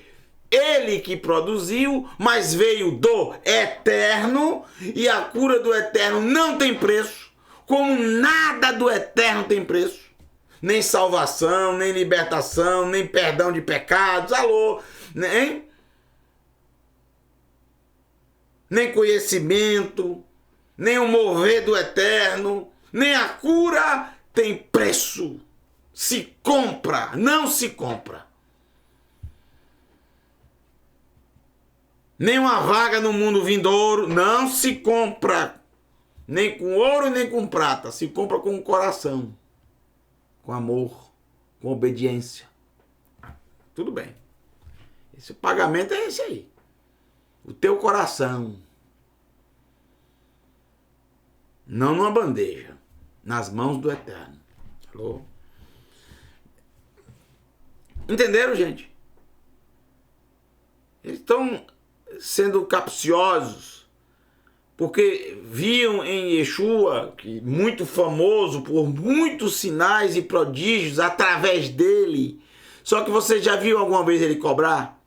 ele que produziu, mas veio do Eterno, e a cura do Eterno não tem preço, como nada do Eterno tem preço. Nem salvação, nem libertação, nem perdão de pecados, alô, nem conhecimento, nem o mover do Eterno, nem a cura tem preço. Se compra, não se compra. Nem uma vaga no mundo vindouro, não se compra. Nem com ouro, nem com prata. Se compra com o coração. Com amor, com obediência. Tudo bem. Esse pagamento é esse aí. O teu coração. Não numa bandeja. Nas mãos do Eterno. Alô? Entenderam, gente? Eles estão sendo capciosos, porque viam em Yeshua, que muito famoso por muitos sinais e prodígios através dele. Só que você já viu alguma vez ele cobrar?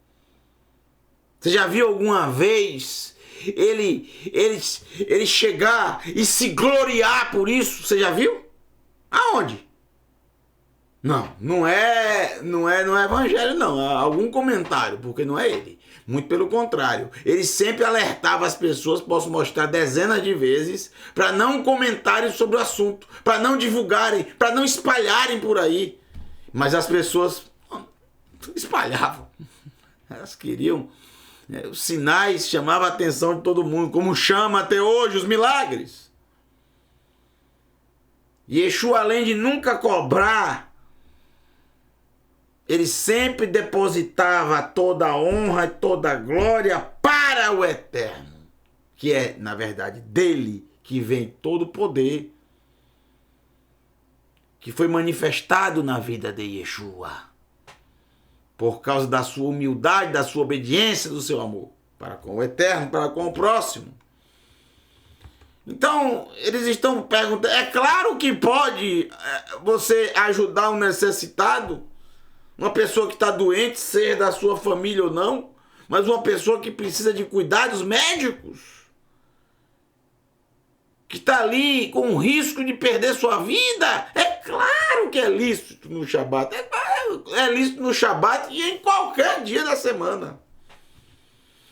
Você já viu alguma vez ele chegar e se gloriar por isso? Você já viu? Aonde? Não é evangelho não, é algum comentário, porque não é ele. Muito pelo contrário, ele sempre alertava as pessoas, posso mostrar dezenas de vezes, para não comentarem sobre o assunto, para não divulgarem, para não espalharem por aí. Mas as pessoas espalhavam, elas queriam, os sinais chamavam a atenção de todo mundo, como chama até hoje os milagres. Yeshua, além de nunca cobrar, ele sempre depositava toda a honra e toda a glória para o Eterno, que é, na verdade, dele que vem todo o poder, que foi manifestado na vida de Yeshua, por causa da sua humildade, da sua obediência, do seu amor, para com o Eterno, para com o próximo. Então, eles estão perguntando, é claro que pode você ajudar um necessitado, uma pessoa que está doente, seja da sua família ou não, mas uma pessoa que precisa de cuidados médicos, que está ali com o risco de perder sua vida. É claro que é lícito no Shabat. É lícito no Shabat e em qualquer dia da semana.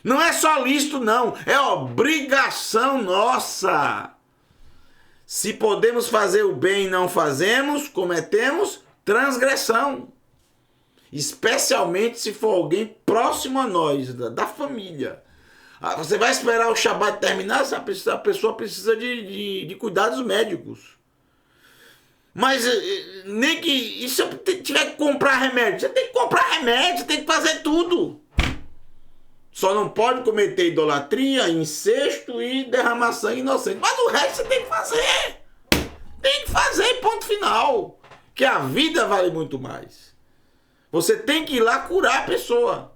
Não é só lícito, não. É obrigação nossa. Se podemos fazer o bem e não fazemos, cometemos transgressão. Especialmente se for alguém próximo a nós, da família. Você vai esperar o Shabat terminar, a pessoa precisa de cuidados médicos. Mas nem que... E se eu tiver que comprar remédio? Você tem que comprar remédio, você tem que fazer tudo. Só não pode cometer idolatria, incesto e derramar sangue inocente. Mas o resto você tem que fazer. Tem que fazer, ponto final. Que a vida vale muito mais. Você tem que ir lá curar a pessoa.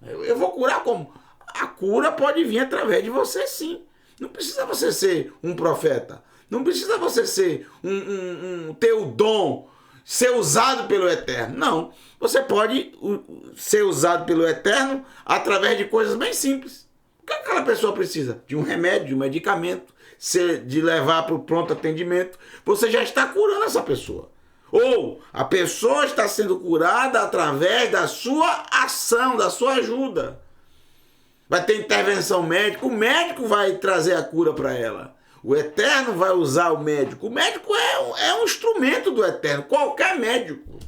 Eu vou curar como? A cura pode vir através de você, sim. Não precisa você ser um profeta. Não precisa você ser ter o dom, ser usado pelo Eterno. Não. Você pode ser usado pelo Eterno através de coisas bem simples. O que aquela pessoa precisa? De um remédio, de um medicamento, de levar para o pronto atendimento. Você já está curando essa pessoa. Ou a pessoa está sendo curada através da sua ação, da sua ajuda. Vai ter intervenção médica, o médico vai trazer a cura para ela. O Eterno vai usar o médico. O médico é um instrumento do Eterno, qualquer médico.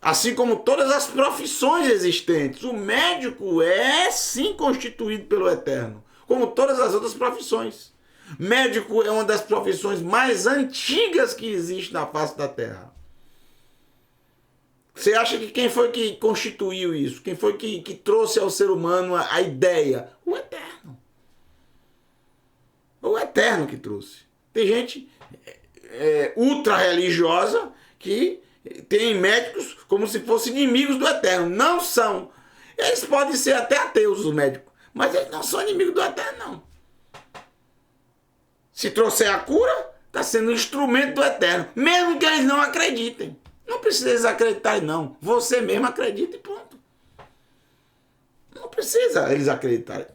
Assim como todas as profissões existentes, o médico é sim constituído pelo Eterno, como todas as outras profissões. Médico é uma das profissões mais antigas que existe na face da Terra. Você acha que quem foi que constituiu isso? Quem foi que trouxe ao ser humano a ideia? O Eterno. O Eterno que trouxe. Tem gente ultra religiosa que tem médicos como se fossem inimigos do Eterno. Não são. Eles podem ser até ateus, os médicos, mas eles não são inimigos do Eterno, não. Se trouxer a cura, está sendo um instrumento do Eterno. Mesmo que eles não acreditem. Não precisa eles acreditarem, não. Você mesmo acredita e pronto. Não precisa eles acreditarem.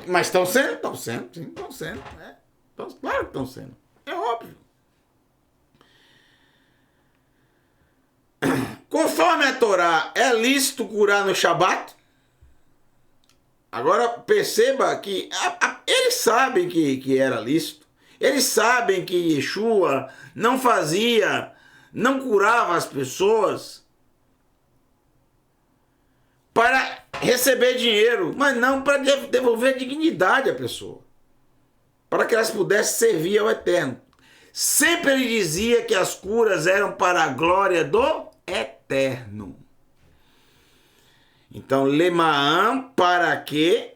Mas estão sendo? Estão sendo, sim, estão sendo. Claro que estão sendo. É óbvio. Conforme a Torá, é lícito curar no Shabat? Agora perceba que eles sabem que era lícito. Eles sabem que Yeshua não curava as pessoas para receber dinheiro, mas não para devolver dignidade à pessoa, para que elas pudessem servir ao Eterno. Sempre ele dizia que as curas eram para a glória do Eterno. Então, Lemaam, para que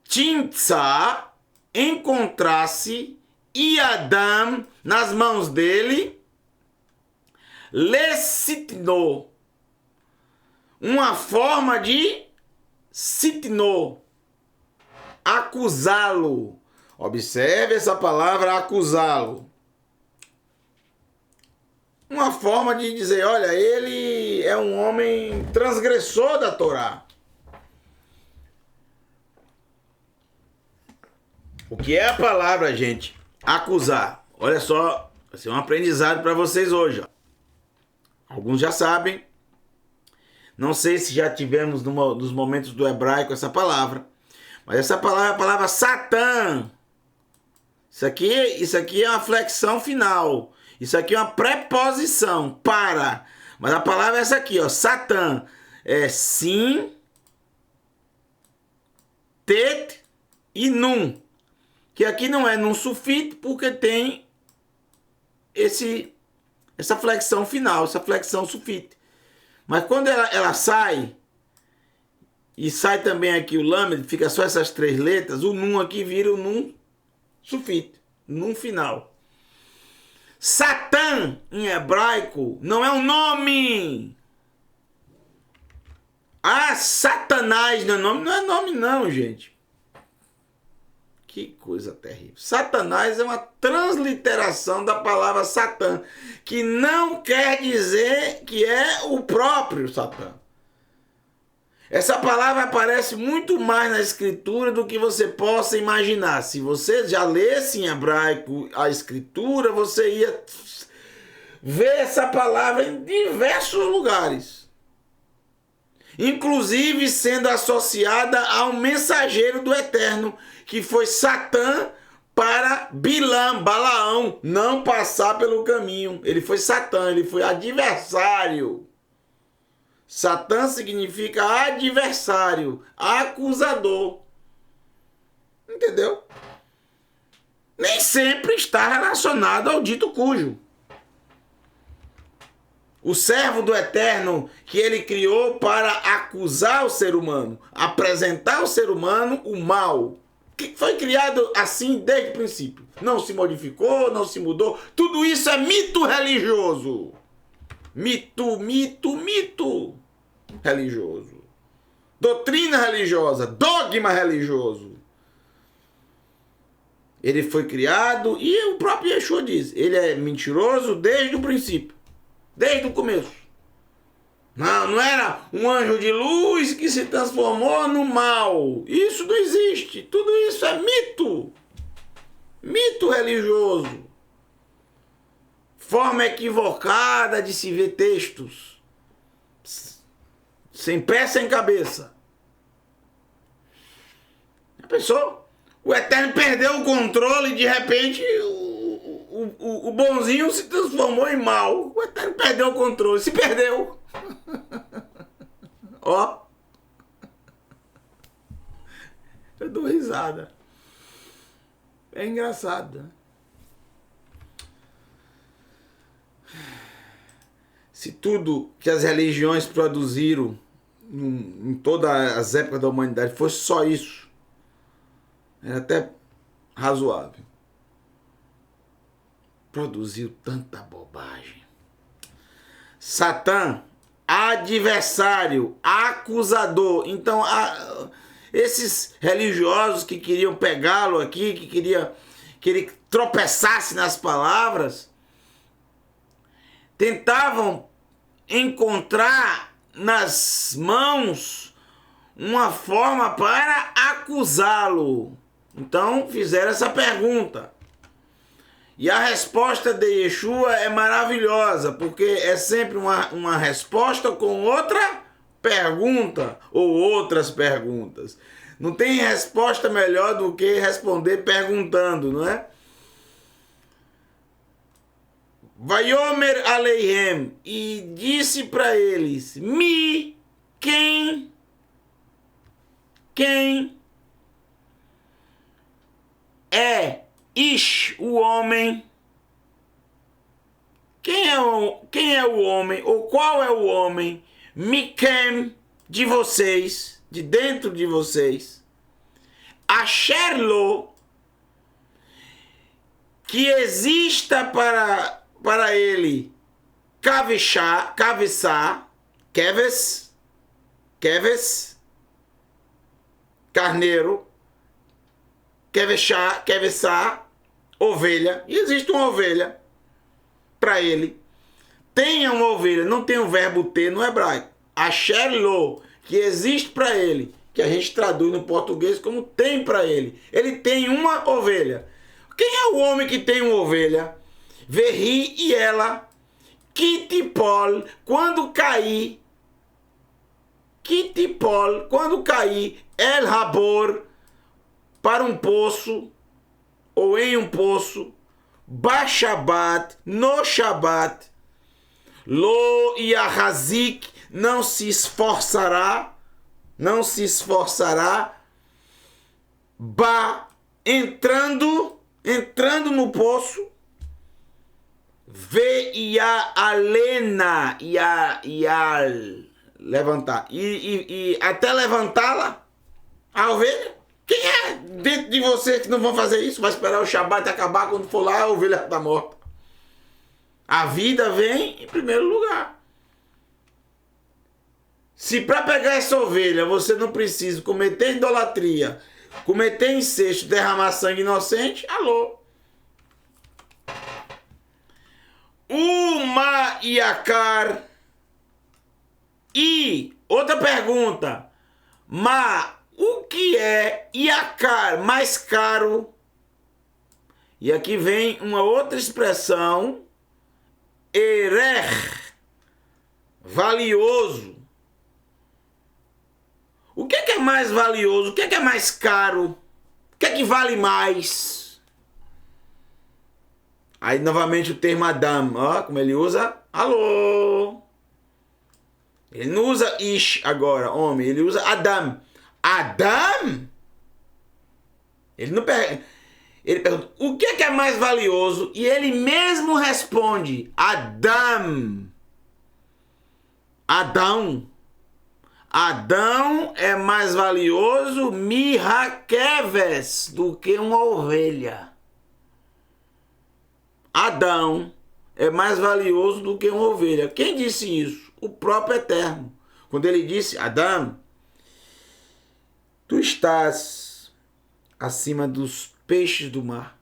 Timtzá encontrasse Yadam nas mãos dele, Lesitno, uma forma de sitno, acusá-lo. Observe essa palavra, acusá-lo. Uma forma de dizer, olha, ele é um homem transgressor da Torá. O que é a palavra, gente? Acusar. Olha só, vai ser um aprendizado para vocês hoje. Ó. Alguns já sabem. Não sei se já tivemos nos momentos do hebraico essa palavra. Mas essa palavra é a palavra Satã. Isso aqui é uma flexão final. Isso aqui é uma preposição para. Mas a palavra é essa aqui, ó. Satã. É sim, tet e num. Que aqui não é num sufixo porque tem essa flexão final, essa flexão sufixo. Mas quando ela sai, e sai também aqui o lâmina, fica só essas três letras, o num aqui vira o num sufixo, num final. Satã, em hebraico, não é um nome. Ah, Satanás não é nome. Não é nome não, gente. Que coisa terrível. Satanás é uma transliteração da palavra Satã, que não quer dizer que é o próprio Satã. Essa palavra aparece muito mais na escritura do que você possa imaginar. Se você já lesse em hebraico a escritura, você ia ver essa palavra em diversos lugares. Inclusive sendo associada ao mensageiro do Eterno, que foi Satã para Balaão não passar pelo caminho. Ele foi Satã, ele foi adversário. Satã significa adversário, acusador. Entendeu? Nem sempre está relacionado ao dito cujo. O servo do Eterno que ele criou para acusar o ser humano, apresentar ao ser humano o mal, que foi criado assim desde o princípio. Não se modificou, não se mudou. Tudo isso é mito religioso. Mito religioso. Doutrina religiosa, dogma religioso. Ele foi criado e o próprio Yeshua diz, ele é mentiroso desde o princípio. Desde o começo. Não era um anjo de luz que se transformou no mal. Isso não existe. Tudo isso é mito. Mito religioso. Forma equivocada de se ver textos. Sem pé, sem cabeça. Já pensou? O Eterno perdeu o controle e de repente o bonzinho se transformou em mal. O Eterno perdeu o controle. Se perdeu. Ó. Eu dou risada. É engraçado, né? Se tudo que as religiões produziram em todas as épocas da humanidade fosse só isso, era até razoável. Produziu tanta bobagem. Satã, adversário, acusador. Então, esses religiosos que queriam pegá-lo aqui, que ele tropeçasse nas palavras, tentavam encontrar nas mãos uma forma para acusá-lo. Então, fizeram essa pergunta. E a resposta de Yeshua é maravilhosa, porque é sempre uma resposta com outra pergunta ou outras perguntas. Não tem resposta melhor do que responder perguntando, não é? Vayomer Aleihem, e disse para eles, quem é Ish, o homem? Quem é o homem? Ou qual é o homem? Mikem, de vocês, de dentro de vocês. Asherlo, que exista para ele Kavissá, Keves, carneiro, Kevessá, ovelha, e existe uma ovelha para ele. Tenha uma ovelha, não tem o verbo ter no hebraico. Asherlo, que existe para ele, que a gente traduz no português como tem para ele. Ele tem uma ovelha. Quem é o homem que tem uma ovelha? Verri e ela, Kitipol, quando cair, El Rabor, para um poço, ou em um poço, Bashabat, no Shabat, Lo Yahazik, não se esforçará, Ba, entrando no poço, Ve ia alena, levantar, e até levantá-la, a ovelha. Quem é dentro de você que não vão fazer isso? Vai esperar o Shabat acabar, quando for lá a ovelha está morta. A vida vem em primeiro lugar. Se para pegar essa ovelha você não precisa cometer idolatria, cometer incesto, derramar sangue inocente, alô. Uma Iakar. E outra pergunta. O que é Iakar, mais caro? E aqui vem uma outra expressão. Erer, valioso. O que é mais valioso? O que é mais caro? O que é que vale mais? Aí novamente o termo Adam, ó, como ele usa, alô. Ele não usa Ish agora, homem, ele usa Adam. Adam? Ele não pergunta. Ele pergunta, o que é mais valioso? E ele mesmo responde, Adam. Adão é mais valioso, Mihakeves, do que uma ovelha. Adão é mais valioso do que uma ovelha. Quem disse isso? O próprio Eterno. Quando ele disse, Adão, tu estás acima dos peixes do mar,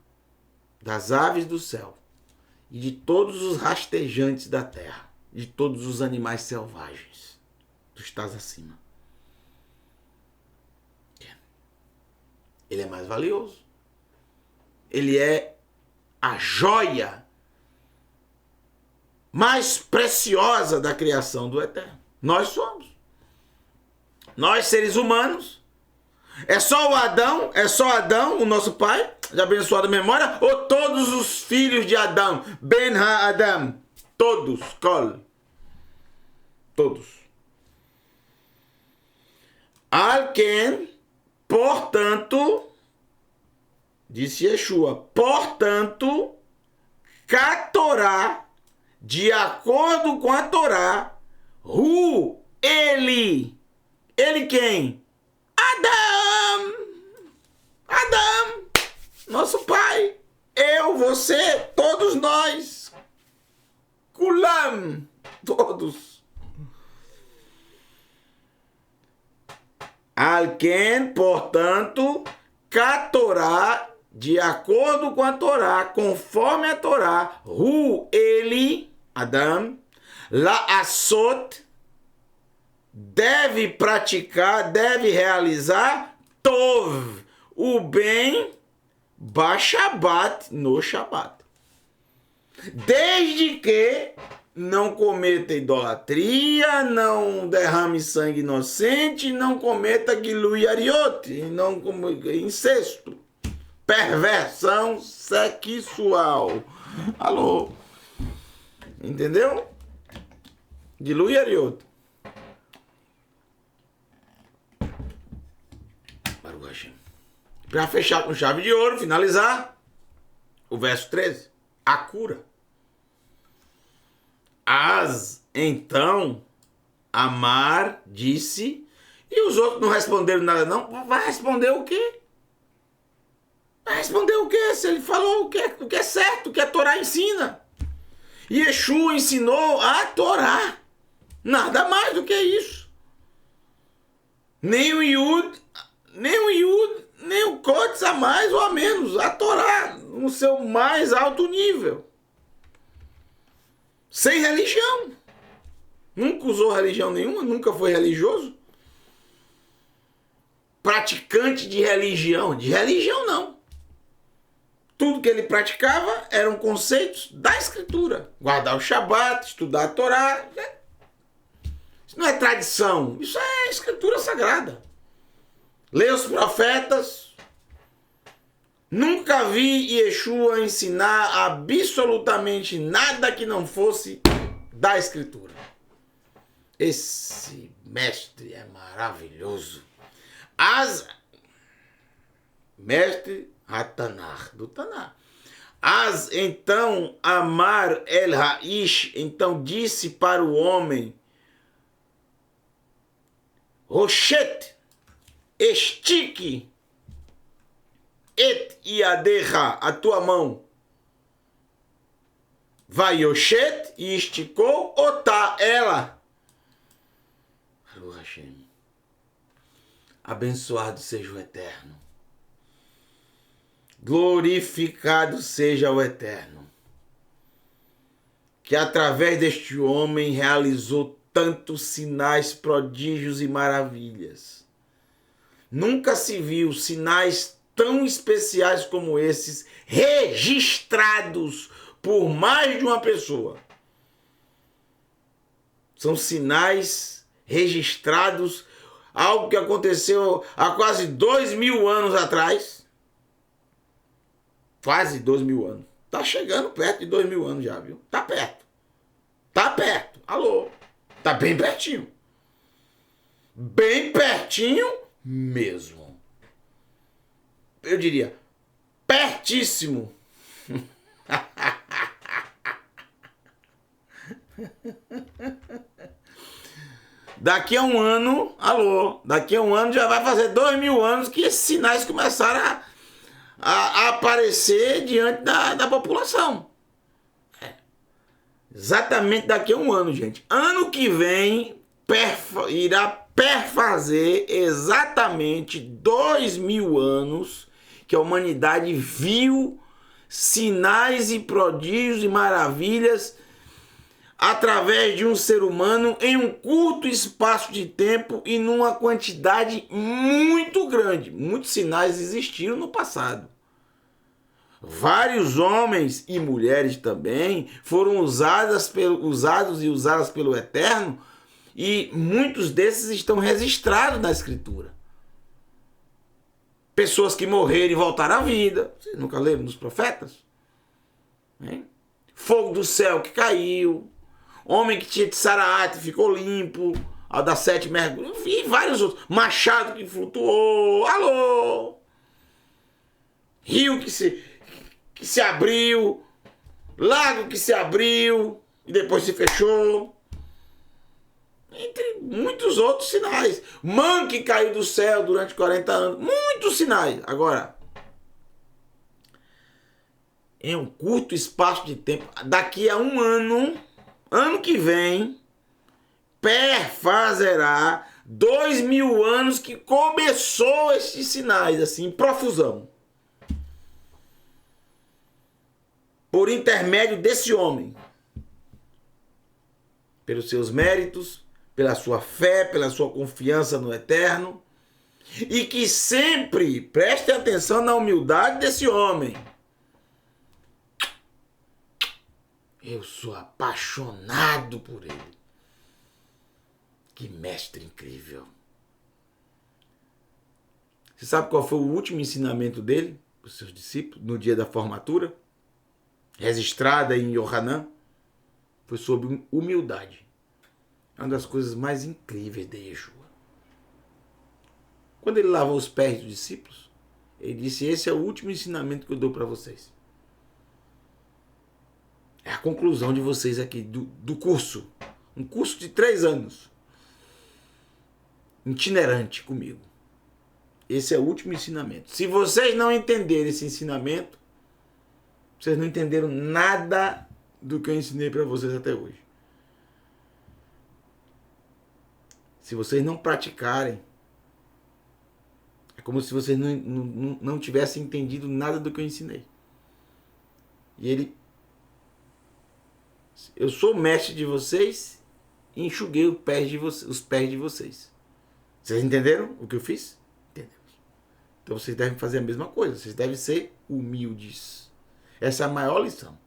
das aves do céu e de todos os rastejantes da terra, de todos os animais selvagens. Tu estás acima. Ele é mais valioso. Ele é a joia mais preciosa da criação do Eterno. Nós somos. Nós, seres humanos. É só Adão, o nosso pai, de abençoada memória, ou todos os filhos de Adão? Ben ha-Adam. Todos. Kol. Todos. Alken, portanto, disse Yeshua, portanto, Catorá, de acordo com a Torá, ele quem? Adão, nosso pai, eu, você, todos nós, Kulam, todos. Alken, portanto, Catorá, de acordo com a Torá, conforme a Torá, ele, Adão, La'asot, deve praticar, deve realizar, Tov, o bem, Bashabat, no Shabat. Desde que não cometa idolatria, não derrame sangue inocente, não cometa Gilui Ariot, não incesto, perversão sexual. Alô? Entendeu? Gilui Ariot. Para fechar com chave de ouro, finalizar, o verso 13, a cura. Então, Amar disse, e os outros não responderam nada não, vai responder o quê? Vai responder o quê? Se ele falou o que é certo, o que a Torá ensina. Yeshua ensinou a Torá, nada mais do que isso. Nem o Yud, nem o Kodesh a mais ou a menos, a Torá no seu mais alto nível. Sem religião. Nunca usou religião nenhuma, nunca foi religioso. Praticante de religião não. Tu tudo que ele praticava eram conceitos da Escritura. Guardar o Shabat, estudar a Torá. Isso não é tradição, isso é Escritura Sagrada. Ler os profetas. Nunca vi Yeshua ensinar absolutamente nada que não fosse da Escritura. Esse mestre é maravilhoso. Mestre Hatanar, do Tanar. Então, Amar El Haish, então disse para o homem, Roshet, estique, et iadecha, a tua mão. Vai Yoshet, e esticou, otá, ela. Hashem. Abençoado seja o Eterno. Glorificado seja o Eterno, que através deste homem realizou tantos sinais, prodígios e maravilhas. Nunca se viu sinais tão especiais como esses registrados por mais de uma pessoa. São sinais registrados, algo que aconteceu há quase 2000 anos atrás. Quase 2000 anos. Tá chegando perto de 2000 anos já, viu? Tá perto. Tá perto. Alô? Tá bem pertinho. Bem pertinho mesmo. Eu diria, pertíssimo. Daqui a um ano, alô, daqui a um ano já vai fazer 2000 anos que esses sinais começaram a aparecer diante da população. Exatamente daqui a um ano, gente. Ano que vem irá perfazer exatamente 2000 anos que a humanidade viu sinais e prodígios e maravilhas através de um ser humano em um curto espaço de tempo e numa quantidade muito grande. Muitos sinais existiram no passado. Vários homens e mulheres também foram usados e usadas pelo Eterno, e muitos desses estão registrados na Escritura. Pessoas que morreram e voltaram à vida. Vocês nunca leram nos profetas? Fogo do céu que caiu. Homem que tinha tsaraate ficou limpo ao dar 7 mergulhos. E vários outros. Machado que flutuou. Alô! Rio que se abriu. Lago que se abriu e depois se fechou. Entre muitos outros sinais. Man que caiu do céu durante 40 anos. Muitos sinais. Agora, em um curto espaço de tempo, daqui a um ano, ano que vem, perfazerá 2000 anos que começou esses sinais, assim, em profusão. Por intermédio desse homem. Pelos seus méritos, pela sua fé, pela sua confiança no Eterno. E que sempre preste atenção na humildade desse homem. Eu sou apaixonado por ele. Que mestre incrível. Você sabe qual foi o último ensinamento dele para os seus discípulos no dia da formatura? Registrada em Yohanan? Foi sobre humildade. É uma das coisas mais incríveis de Yeshua. Quando ele lavou os pés dos discípulos, ele disse: esse é o último ensinamento que eu dou para vocês. É a conclusão de vocês aqui, do curso. Um curso de 3 anos. Itinerante comigo. Esse é o último ensinamento. Se vocês não entenderem esse ensinamento, vocês não entenderam nada do que eu ensinei para vocês até hoje. Se vocês não praticarem, é como se vocês não tivessem entendido nada do que eu ensinei. E eu sou o mestre de vocês e enxuguei os pés de vocês. Vocês entenderam o que eu fiz? Entendemos. Então vocês devem fazer a mesma coisa. Vocês devem ser humildes. Essa é a maior lição.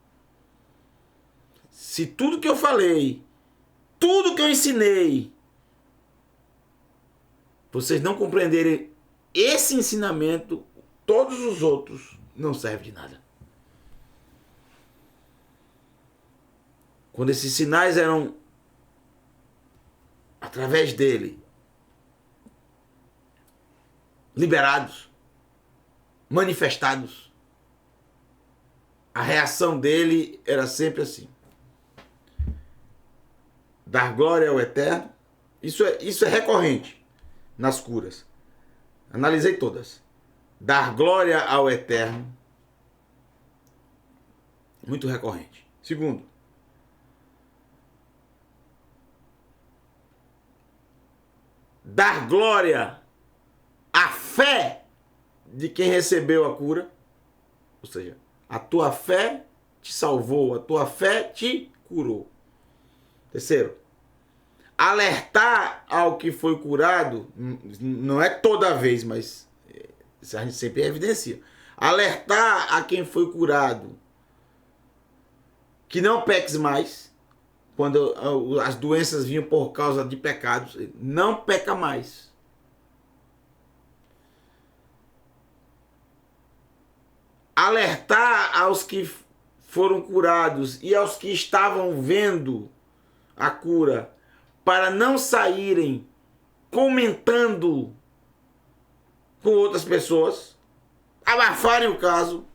Se tudo que eu falei, tudo que eu ensinei, vocês não compreenderem esse ensinamento, todos os outros não servem de nada. Quando esses sinais eram através dele liberados, manifestados, a reação dele era sempre assim: dar glória ao Eterno. Isso é recorrente nas curas. Analisei todas. Dar glória ao Eterno. Muito recorrente. Segundo, dar glória à fé de quem recebeu a cura. Ou seja, a tua fé te salvou, a tua fé te curou. Terceiro, alertar ao que foi curado, não é toda vez, mas isso a gente sempre evidencia. Alertar a quem foi curado que não peques mais, quando as doenças vinham por causa de pecados, não peca mais. Alertar aos que foram curados e aos que estavam vendo a cura, para não saírem comentando com outras pessoas, abafarem o caso.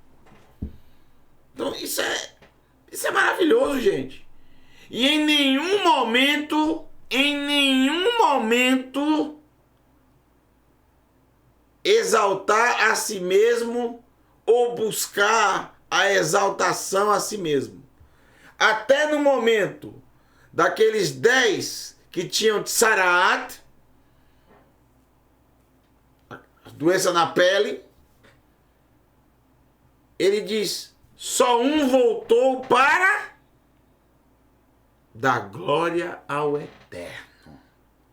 Então isso é maravilhoso, gente. E em nenhum momento exaltar a si mesmo ou buscar a exaltação a si mesmo. Até no momento daqueles 10 que tinham tsaraat, doença na pele, ele diz: só um voltou para dar glória ao Eterno.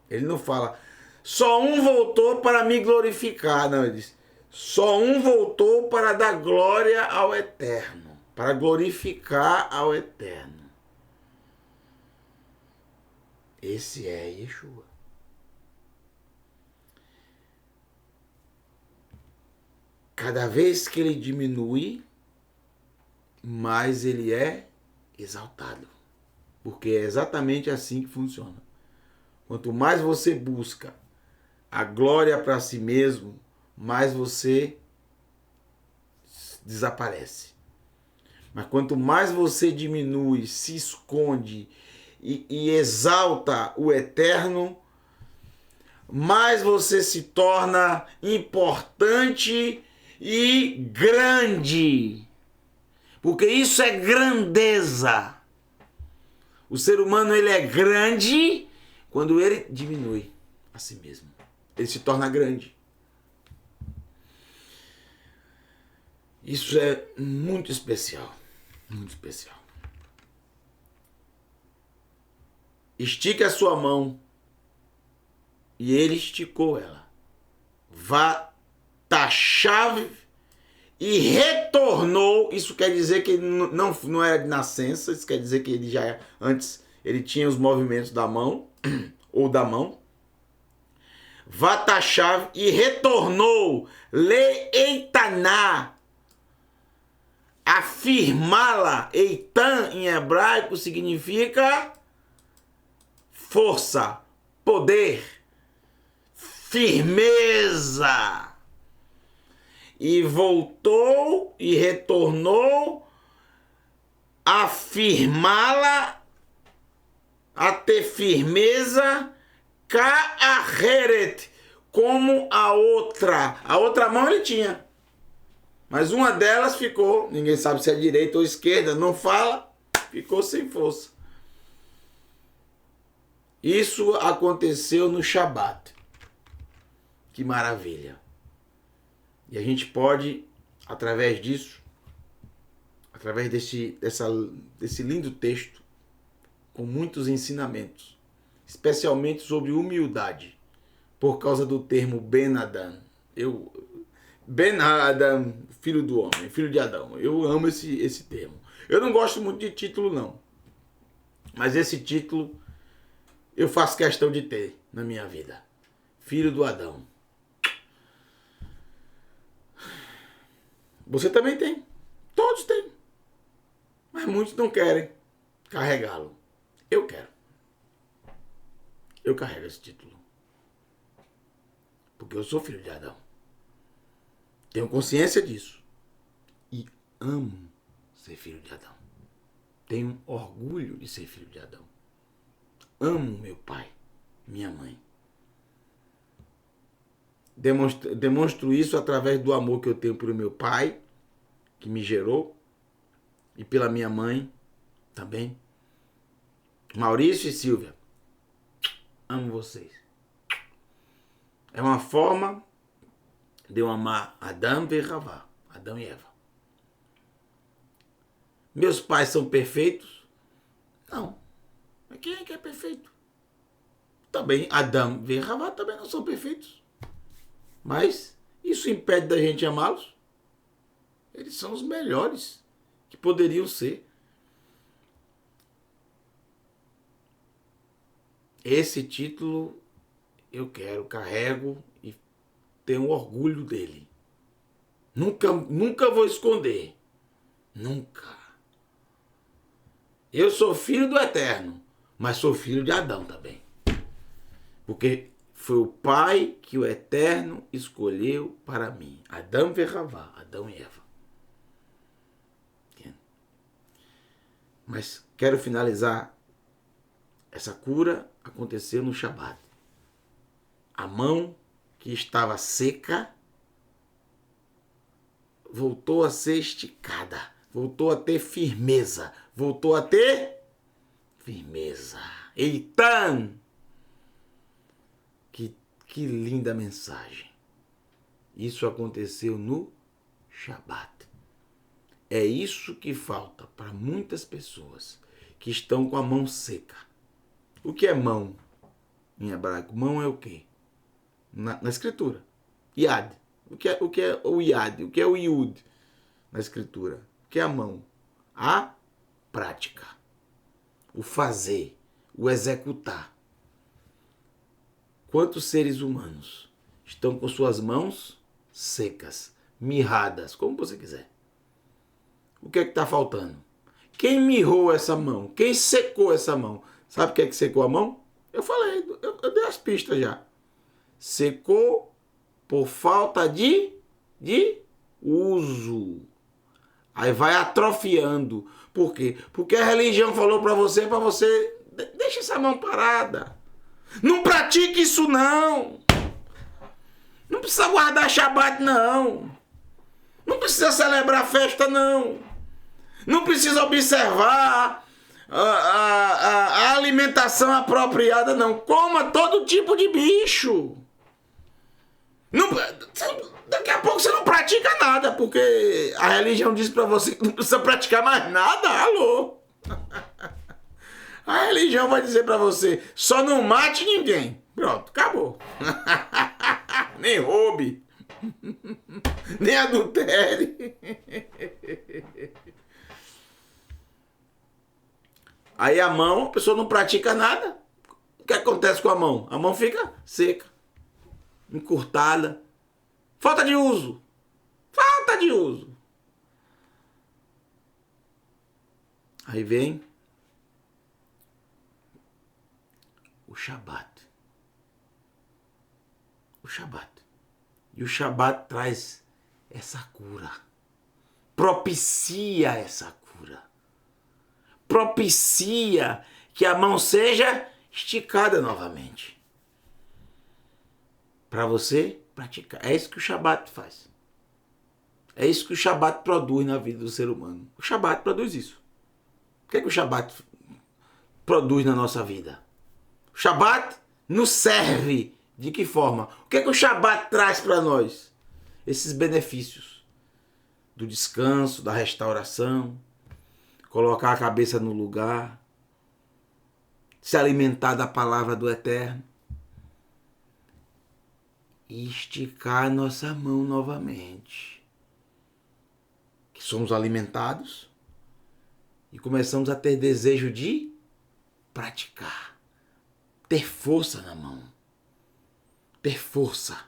Ele não fala, só um voltou para me glorificar. Não, ele diz, só um voltou para dar glória ao Eterno, para glorificar ao Eterno. Esse é Yeshua. Cada vez que ele diminui, mais ele é exaltado. Porque é exatamente assim que funciona. Quanto mais você busca a glória para si mesmo, mais você desaparece. Mas quanto mais você diminui, se esconde e exalta o Eterno, mais você se torna importante e grande. Porque isso é grandeza. O ser humano, ele é grande quando ele diminui a si mesmo. Ele se torna grande. Isso é muito especial. Muito especial. Estique a sua mão. E ele esticou ela. Vatachave e retornou. Isso quer dizer que ele não era de nascença. Isso quer dizer que ele já antes ele tinha os movimentos da mão ou da mão. Vatachave e retornou. Leitaná. Afirmá-la. Eitan em hebraico significa força, poder, firmeza. E voltou e retornou a firmá-la, a ter firmeza, ka'aheret, como a outra. A outra mão ele tinha, mas uma delas ficou, ninguém sabe se é direita ou esquerda, não fala, ficou sem força. Isso aconteceu no Shabat. Que maravilha. E a gente pode, através disso, através desse lindo texto, com muitos ensinamentos, especialmente sobre humildade, por causa do termo Ben Adam. Ben Adam, filho do homem, filho de Adão. Eu amo esse termo. Eu não gosto muito de título, não. Mas esse título eu faço questão de ter na minha vida. Filho do Adão. Você também tem. Todos têm. Mas muitos não querem carregá-lo. Eu quero. Eu carrego esse título. Porque eu sou filho de Adão. Tenho consciência disso. E amo ser filho de Adão. Tenho orgulho de ser filho de Adão. Amo meu pai, minha mãe. Demonstro isso através do amor que eu tenho pelo meu pai, que me gerou, e pela minha mãe também. Maurício e Silvia, amo vocês. É uma forma de eu amar Adão e Eva, Adão e Eva. Meus pais são perfeitos? Não. Mas quem é que é perfeito? Também Adão e Eva também não são perfeitos. Mas isso impede da gente amá-los? Eles são os melhores que poderiam ser. Esse título eu quero, carrego e tenho orgulho dele. Nunca vou esconder. Nunca. Eu sou filho do Eterno, mas sou filho de Adão também. Porque foi o pai que o Eterno escolheu para mim. Adão e Eva, Adão e Eva. Mas quero finalizar. Essa cura aconteceu no Shabat. A mão que estava seca voltou a ser esticada. Voltou a ter firmeza. Voltou a ter firmeza. Eita! Que linda mensagem. Isso aconteceu no Shabat. É isso que falta para muitas pessoas que estão com a mão seca. O que é mão em hebraico? Mão é o quê? Na escritura. Yad. O que é o Yad? O que é o Yud na escritura? O que é a mão? A prática. O fazer. O executar. Quantos seres humanos estão com suas mãos secas, mirradas, como você quiser? O que é que está faltando? Quem mirrou essa mão? Quem secou essa mão? Sabe o que é que secou a mão? Eu falei, eu dei as pistas já. Secou por falta de uso. Aí vai atrofiando. Por quê? Porque a religião falou para você deixa essa mão parada. Não pratique isso não. Não precisa guardar Shabat não. Não precisa celebrar festa não. Não precisa observar a alimentação apropriada não. Coma todo tipo de bicho. Não, daqui a pouco você não pratica nada, porque a religião diz pra você que não precisa praticar mais nada. Alô? A religião vai dizer pra você, só não mate ninguém. Pronto, acabou. Nem roube. Nem adultere. Aí a mão, a pessoa não pratica nada. O que acontece com a mão? A mão fica seca, encurtada. Falta de uso. Falta de uso. Aí vem o Shabat. O Shabat. E o Shabat traz essa cura. Propicia essa cura. Propicia que a mão seja esticada novamente. Para você praticar. É isso que o Shabat faz. É isso que o Shabat produz na vida do ser humano. O Shabat produz isso. O que é que o Shabat produz na nossa vida? O Shabat nos serve de que forma? O que é que o Shabat traz para nós? Esses benefícios do descanso, da restauração, colocar a cabeça no lugar, se alimentar da palavra do Eterno. e esticar nossa mão novamente. Que somos alimentados e começamos a ter desejo de praticar. Ter força na mão. Ter força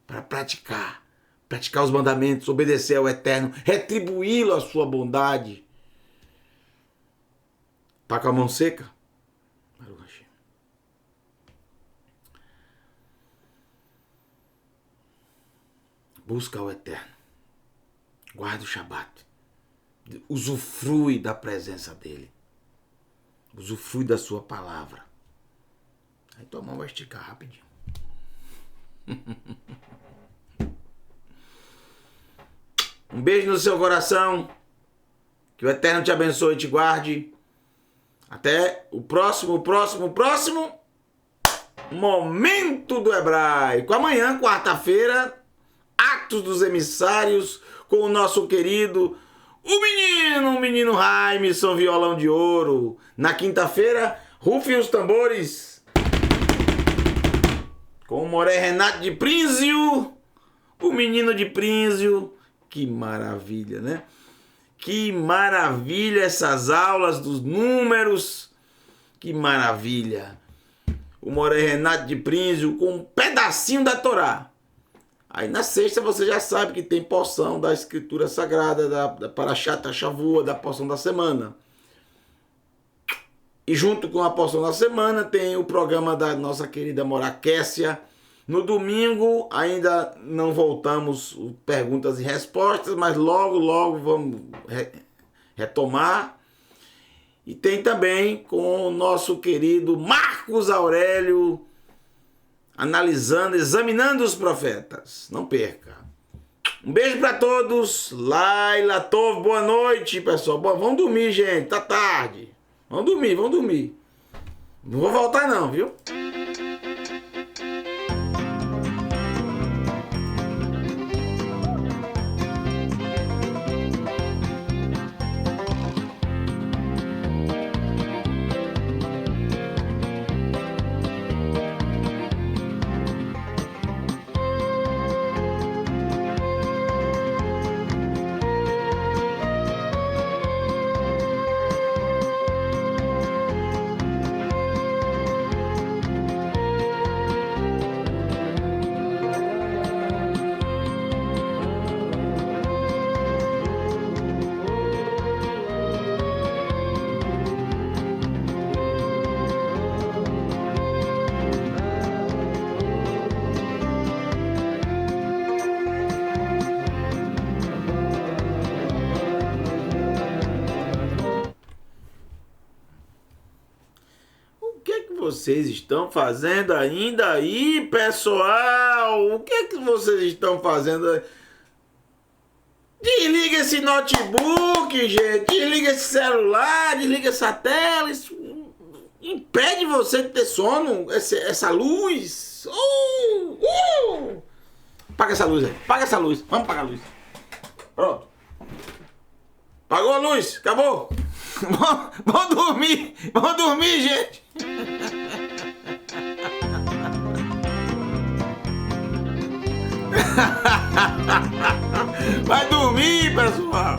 para praticar. Praticar os mandamentos, obedecer ao Eterno, retribuí-lo a sua bondade. Tá com a mão seca? Busca o Eterno. Guarda o Shabat. Usufrui da presença dele. Usufrui da sua palavra. Aí tua mão vai esticar rapidinho. Um beijo no seu coração. Que o Eterno te abençoe e te guarde. Até o próximo Momento do Hebraico. Amanhã, quarta-feira, Atos dos Emissários com o nosso querido, o menino Raimson Violão de Ouro. Na quinta-feira, rufem os tambores com o Moré Renato de Prínzio, o menino de Prínzio. Que maravilha, né? Que maravilha essas aulas dos números. Que maravilha. O Moré Renato de Prínzio com um pedacinho da Torá. Aí na sexta você já sabe que tem porção da Escritura Sagrada, da Parashat Shavua, da porção da semana. E junto com a porção da semana tem o programa da nossa querida Moraquécia. No domingo ainda não voltamos perguntas e respostas, mas logo vamos retomar. E tem também com o nosso querido Marcos Aurélio, examinando os profetas. Não perca. Um beijo para todos. Laila Tov, boa noite, pessoal. Vamos dormir, gente. Tá tarde. Vamos dormir. Não vou voltar não, viu? Vocês estão fazendo ainda aí, pessoal? O que é que vocês estão fazendo aí? Desliga esse notebook, gente. Desliga esse celular, desliga essa tela. Isso impede você de ter sono, essa luz. Apaga essa luz aí. Apaga essa luz. Vamos apagar a luz. Pronto. Apagou a luz. Acabou. Vamos dormir, gente. Vai dormir, pessoal.